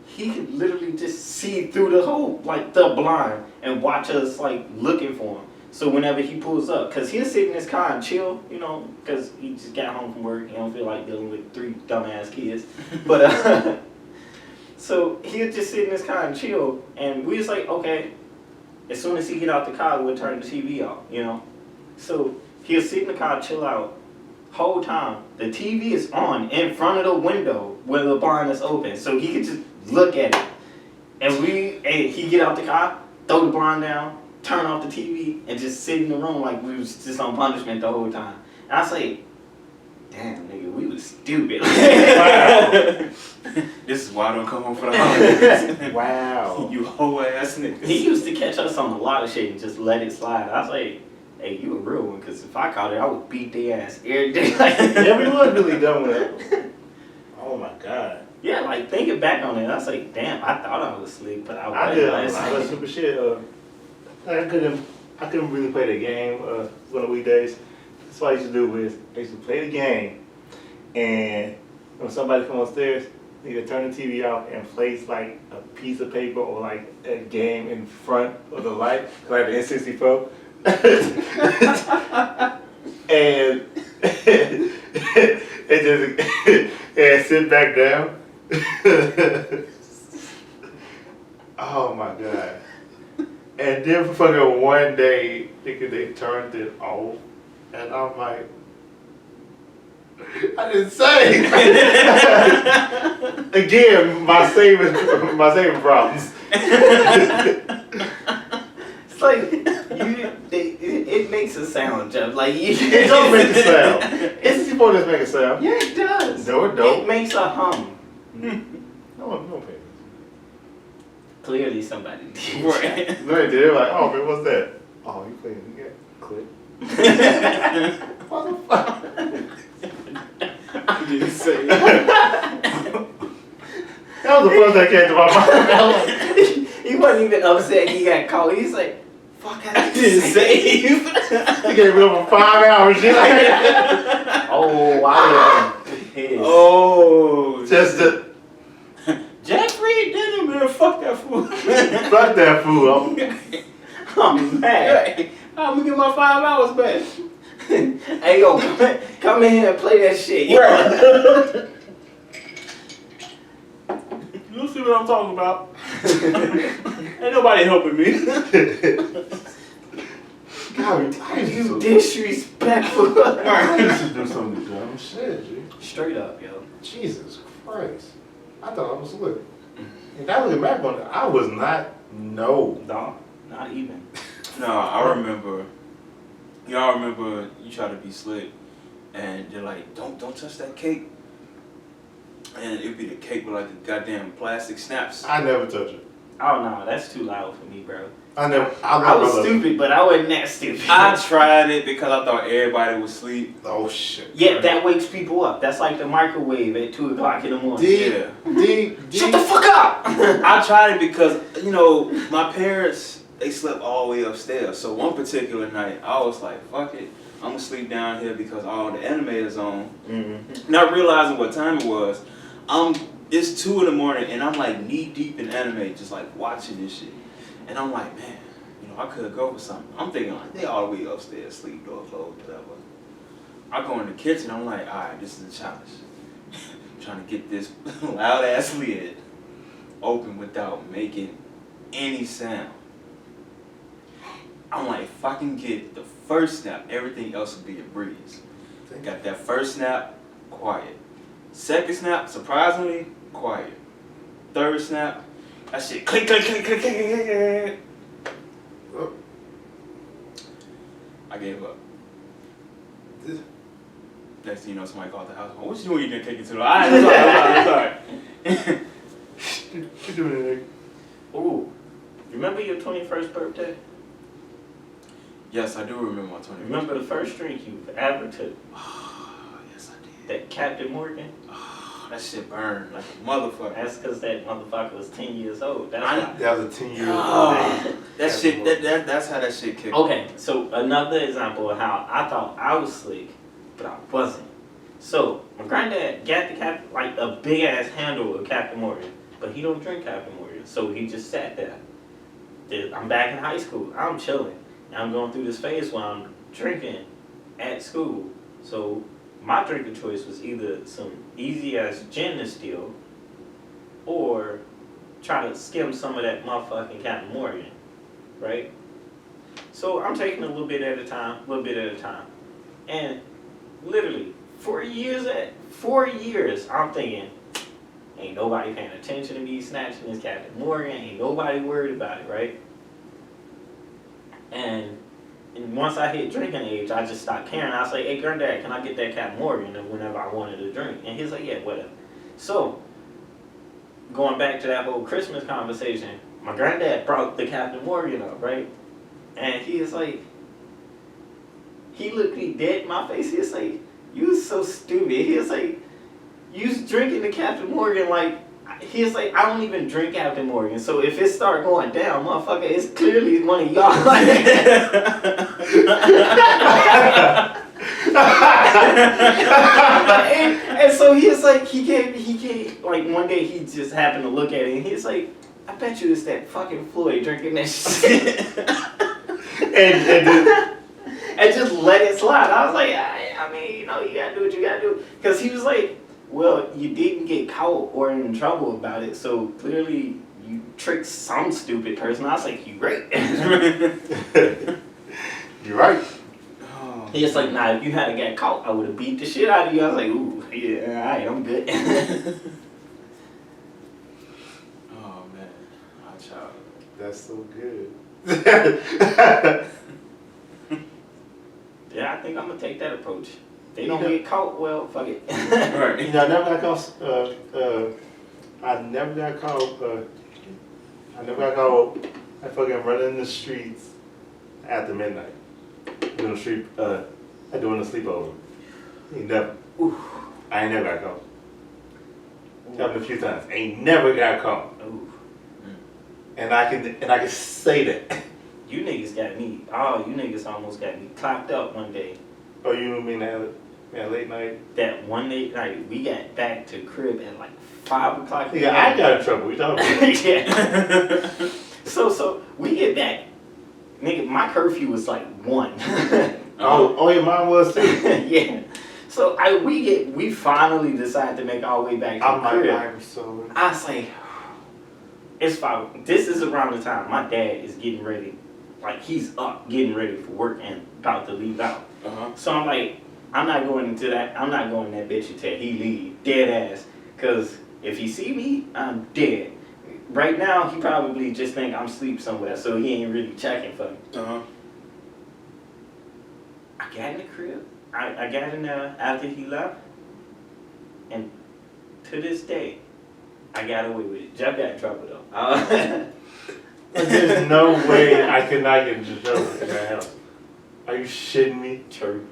he could literally just see through the whole like the blind and watch us like looking for him. So whenever he pulls up, cause he'll sit in his car and chill, you know, cause he just got home from work. He don't feel like dealing with 3 dumbass kids. But so he'll just sit in his car and chill, and we just like, okay. As soon as he get out the car, we'll turn the TV off, you know. So he'll sit in the car, chill out. Whole time the TV is on in front of the window where the blind is open, so he could just look at it. And he get out the car, throw the blind down, turn off the TV, and just sit in the room like we was just on punishment the whole time. And I say, damn nigga, we was stupid. Wow. This is why I don't come home for the holidays. Wow. You whole ass niggas. He used to catch us on a lot of shit and just let it slide. I was like, hey, you a real one, because if I caught it, I would beat their ass every day. Yeah, we was really dumb with it. Oh my god. Yeah, like thinking back on it, I was like, damn, I thought I was slick, but I wasn't. I did a lot of stupid shit. I couldn't really play the game on the weekdays. That's what I used to do is I used to play the game, and when somebody come upstairs, they either turn the TV off and place like a piece of paper or like a game in front of the light, like the N64. and and sit back down. Oh my god. And then fucking one day, they turned it off, and I'm like, I didn't say. Again, my saving problems. It's like it makes a sound, Jeff. Like it don't make a sound. N64 doesn't make a sound. Yeah, it does. No, it don't. It makes a hum. No pay. Clearly somebody did. Right. No, they did. Like, oh man, what's that? Oh, you playing the game? Click. What the fuck? I didn't say it. That was the first that came to my mind. He wasn't even upset he got caught. He's like, fuck, I didn't say He gave me over 5 hours. Shit like that. Oh, wow. Pissed. Oh. Just the. Jeffrey didn't, man. Fuck that fool. Fuck that fool. I'm mad. Hey, I'm gonna get my 5 hours back. Hey, yo, come in here and play that shit. Yo. Right. You see what I'm talking about? Ain't nobody helping me. God, I used You to disrespectful. I used to do some dumb shit, G. Straight up, yo. Jesus Christ. I thought I was slick. And I look back on it, I was not, no. No, not even. No, I remember. Y'all remember you try to be slick, and you're like, don't touch that cake. and it'd be the cake with like the goddamn plastic snaps. I never touch it. Oh no, that's too loud for me, bro. I I was stupid, but I wasn't that stupid. I tried it because I thought everybody would sleep. Oh shit. Yeah, that wakes people up. That's like the microwave at 2 o'clock in the morning. Yeah. Shut the fuck up! I tried it because, you know, my parents, they slept all the way upstairs. So one particular night, I was like, fuck it. I'm going to sleep down here because all the anime is on. Mm-hmm. Not realizing what time it was. It's 2 in the morning and I'm like knee deep in anime, just like watching this shit. And I'm like, man, you know, I could go for something. I'm thinking like, they all the way upstairs, sleep, door closed, whatever. I go in the kitchen, I'm like, all right, this is a challenge. Trying to get this loud ass lid open without making any sound. I'm like, if I can get the first snap, everything else will be a breeze. Got that first snap, quiet. Second snap, surprisingly, quiet. Third snap, that shit click, click, click, click, click, click, click. Oh. I gave up. Next thing you know, somebody called the house. What you doing? You didn't take it to the eye. I'm sorry. What you doing there? Ooh, remember your 21st birthday? Yes, I do remember my 20. Remember the first drink you ever took? Yes, I did. That Captain Morgan? That shit burned like a motherfucker. That's because that motherfucker was 10 years old. That's why. That was a 10-year-old. That shit. That's how that shit kicked. Okay, so another example of how I thought I was slick, but I wasn't. So my granddad got the like a big ass handle of Captain Morgan, but he don't drink Captain Morgan, so he just sat there. I'm back in high school. I'm chilling. And I'm going through this phase where I'm drinking at school. So my drink of choice was either some easy ass gin to steal, or try to skim some of that motherfucking Captain Morgan, right? So I'm taking a little bit at a time, and literally 4 years, I'm thinking, ain't nobody paying attention to me snatching this Captain Morgan, ain't nobody worried about it, right? And once I hit drinking age, I just stopped caring. I was like, hey, granddad, can I get that Captain Morgan whenever I wanted to drink? And he's like, yeah, whatever. So, going back to that whole Christmas conversation, my granddad brought the Captain Morgan up, right? And he was like, he looked me dead in my face. He was like, you was so stupid. He was like, you was drinking the Captain Morgan like, he was like, I don't even drink Captain Morgan. So if it start going down, motherfucker, it's clearly one of y'all. and so he was like, he came, like one day he just happened to look at it and he was like, I bet you it's that fucking Floyd drinking that shit. and just let it slide. I was like, I mean, you know, you gotta do what you gotta do. Because he was like, well, you didn't get caught or in trouble about it, so clearly you tricked some stupid person. I was like, you right. You're right. He was like, nah, if you hadn't got caught, I would have beat the shit out of you. I was like, ooh, yeah, all right, I'm good. Oh, man. My child. That's so good. Yeah, I think I'm going to take that approach. They don't get caught, well, fuck it. Right. You know, I never got caught. I never got caught. I fucking running in the streets after midnight. Doing a sleepover. Never. Oof. I ain't never got caught. Happened a few times. Ain't never got caught. Oof. And I can say that. You niggas got me. Oh, you niggas almost got me clapped up one day. Oh, you mean that late night? That one late night, we got back to crib at like 5 o'clock. Yeah, I got in trouble. We talking about? Yeah. So we get back. Nigga, my curfew was like 1. Oh, your mom was too. Yeah. So we finally decided to make our way back to the crib. I was like, it's 5. This is around the time my dad is getting ready. Like, he's up, getting ready for work and about to leave out. So I'm like, I'm not going in that bitch until he leave, dead ass. Cause if he see me, I'm dead. Right now, he probably just think I'm asleep somewhere, so he ain't really checking for me. I got in the crib. I got in there after he left, and to to this day, I got away with it. Jeff got in trouble though. There's no way I could not get into trouble in that house. Are you shitting me? True.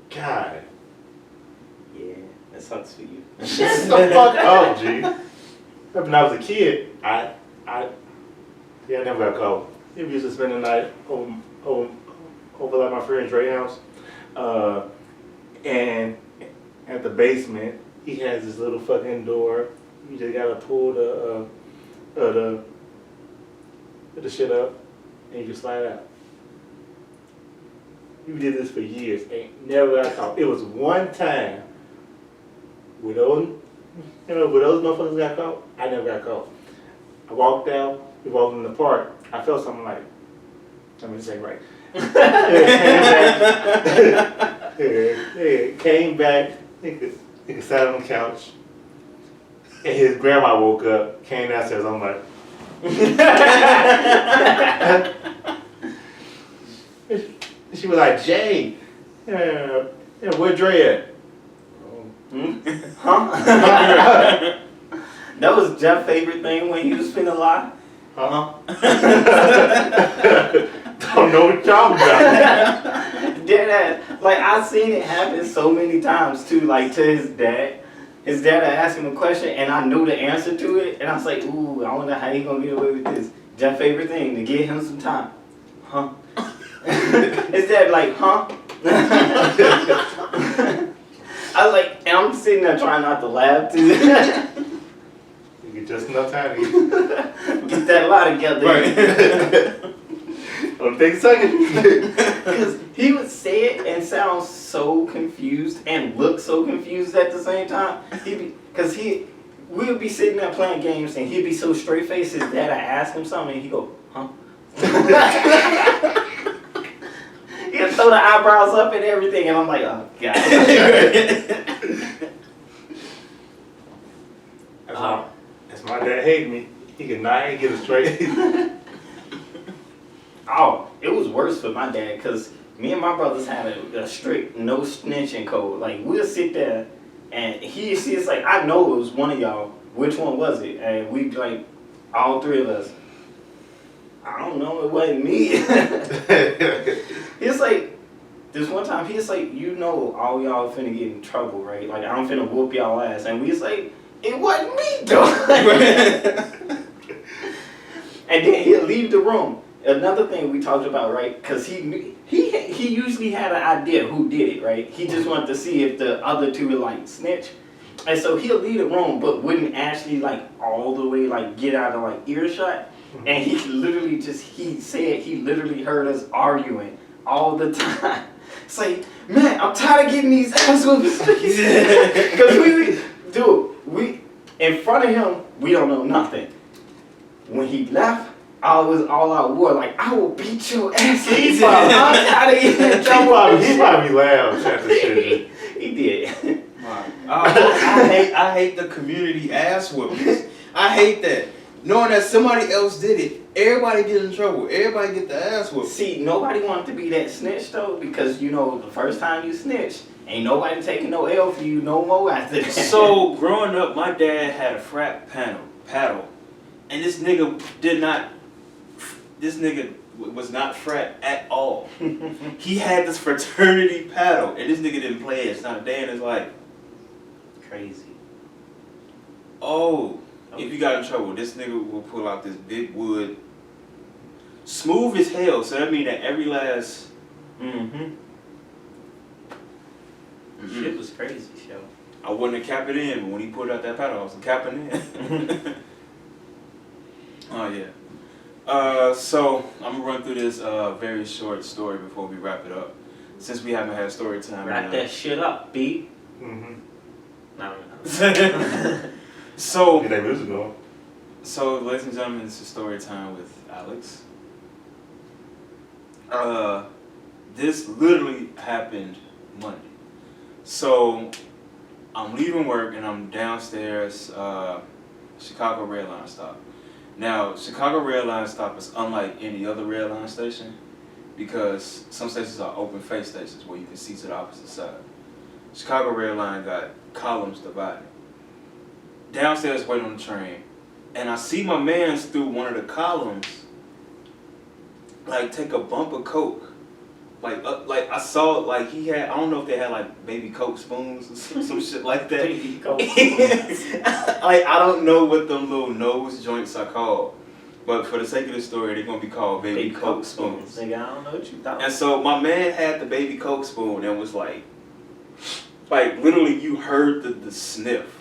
God. Yeah, that sucks for you. Shut the fuck up, G. When I was a kid, I never got caught. We used to spend the night over like my friend Dre's house. And at the basement, he has this little fucking door. You just gotta pull the shit up and you can slide out. We did this for years, ain't never got caught. It was one time with those motherfuckers got caught, I never got caught. I walked out, we walked in the park, I felt something like, let me say right. Came back, nigga sat on the couch, and his grandma woke up, came downstairs, I'm like, she was like, Jay, where Dre at? Huh? That was Jeff's favorite thing when he was finna lie. Don't know what y'all about. Dead ass. Like, I've seen it happen so many times too, like to his dad. His dad would ask him a question and I knew the answer to it, and I was like, ooh, I wonder how he gonna get away with this. Jeff's favorite thing, to give him some time. Huh? His dad like, huh? I was like, and I'm sitting there trying not to laugh too. You get just enough time to Get that lie together. Right. Don't take a second. Because he would say it and sound so confused and look so confused at the same time. We would be sitting there playing games and he'd be so straight faced. His dad would ask him something and he'd go, huh? He'd throw the eyebrows up and everything, and I'm like, oh god. That's my dad hate me. He could not get it straight. Oh, it was worse for my dad because me and my brothers had a strict no snitching code. Like, we'll sit there and he'd see us like, I know it was one of y'all. Which one was it? And we'd like, all three of us, I don't know, it wasn't me. He's like, this one time, he's like, you know all y'all finna get in trouble, right? Like, I'm finna whoop y'all ass. And we was like, it wasn't me, though. And then he'll leave the room. Another thing we talked about, right? Because he usually had an idea who did it, right? He just wanted to see if the other two would like snitch. And so he'll leave the room, but wouldn't actually like all the way like get out of like earshot. And he literally he said he literally heard us arguing all the time. It's like, man, I'm tired of getting these ass whoopings. Because we in front of him, we don't know nothing. When he left, I was all out war, like, I will beat your ass. I'm tired of getting in trouble. He probably laughed at the shit. He did. I hate the community ass whoopings. I hate that. Knowing that somebody else did it, everybody get in trouble. Everybody get the ass whooped. See, nobody wanted to be that snitch though, because you know the first time you snitch, ain't nobody taking no L for you no more after that. So growing up, my dad had a frat paddle, and this nigga was not frat at all. He had this fraternity paddle, and this nigga didn't play it. It's not a day in his life. Crazy. Oh, if you got in trouble, this nigga will pull out this big wood, smooth as hell. So that means that every last. Shit was crazy, show. I wouldn't have capped it in, but when he pulled out that paddle, I was capping in. Oh yeah. So I'm gonna run through this very short story before we wrap it up, since we haven't had story time. Wrap that shit up, B. No. So. Get that music going. So, ladies and gentlemen, this is story time with Alex. This literally happened Monday. So, I'm leaving work and I'm downstairs, Chicago Red Line stop. Now, Chicago Red Line stop is unlike any other red line station because some stations are open face stations where you can see to the opposite side. Chicago Red Line got columns divided. Downstairs waiting on the train, and I see my man's through one of the columns, like take a bump of Coke. Like I saw like he had, I don't know if they had like baby Coke spoons or some shit like that. Baby Coke. Like I don't know what them little nose joints are called, but for the sake of the story, they're gonna be called baby Coke spoons. Nigga, I don't know what you thought. And so my man had the baby Coke spoon and was like literally you heard the sniff.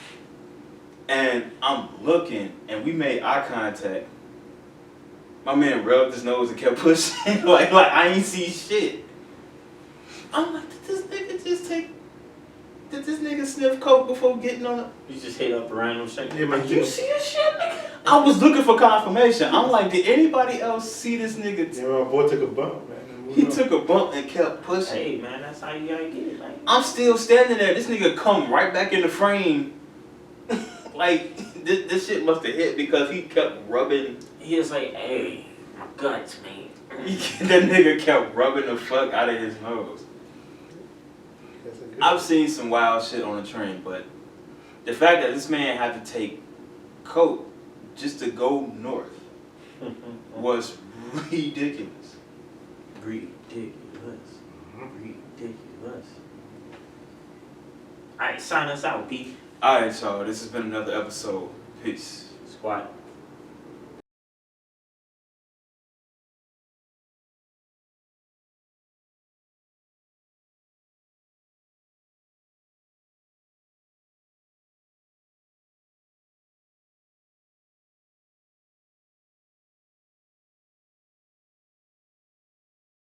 And I'm looking, and we made eye contact. My man rubbed his nose and kept pushing, like I ain't see shit. I'm like, did this nigga sniff Coke before getting on? You just hit up a random shit. Yeah, man, You see this shit, nigga? I was looking for confirmation. I'm like, did anybody else see this nigga? Yeah, my boy took a bump, man. He took a bump and kept pushing. Hey man, that's how you gotta get it. Like, I'm still standing there. This nigga come right back in the frame. Like, this shit must have hit because he kept rubbing. he was like, hey, my guts, man. That nigga kept rubbing the fuck out of his nose. That's a good I've seen some wild shit on the train, but the fact that this man had to take Coke just to go north was ridiculous. Ridiculous. Ridiculous. Alright, sign us out, B. Alright, y'all. This has been another episode. Peace. Squat.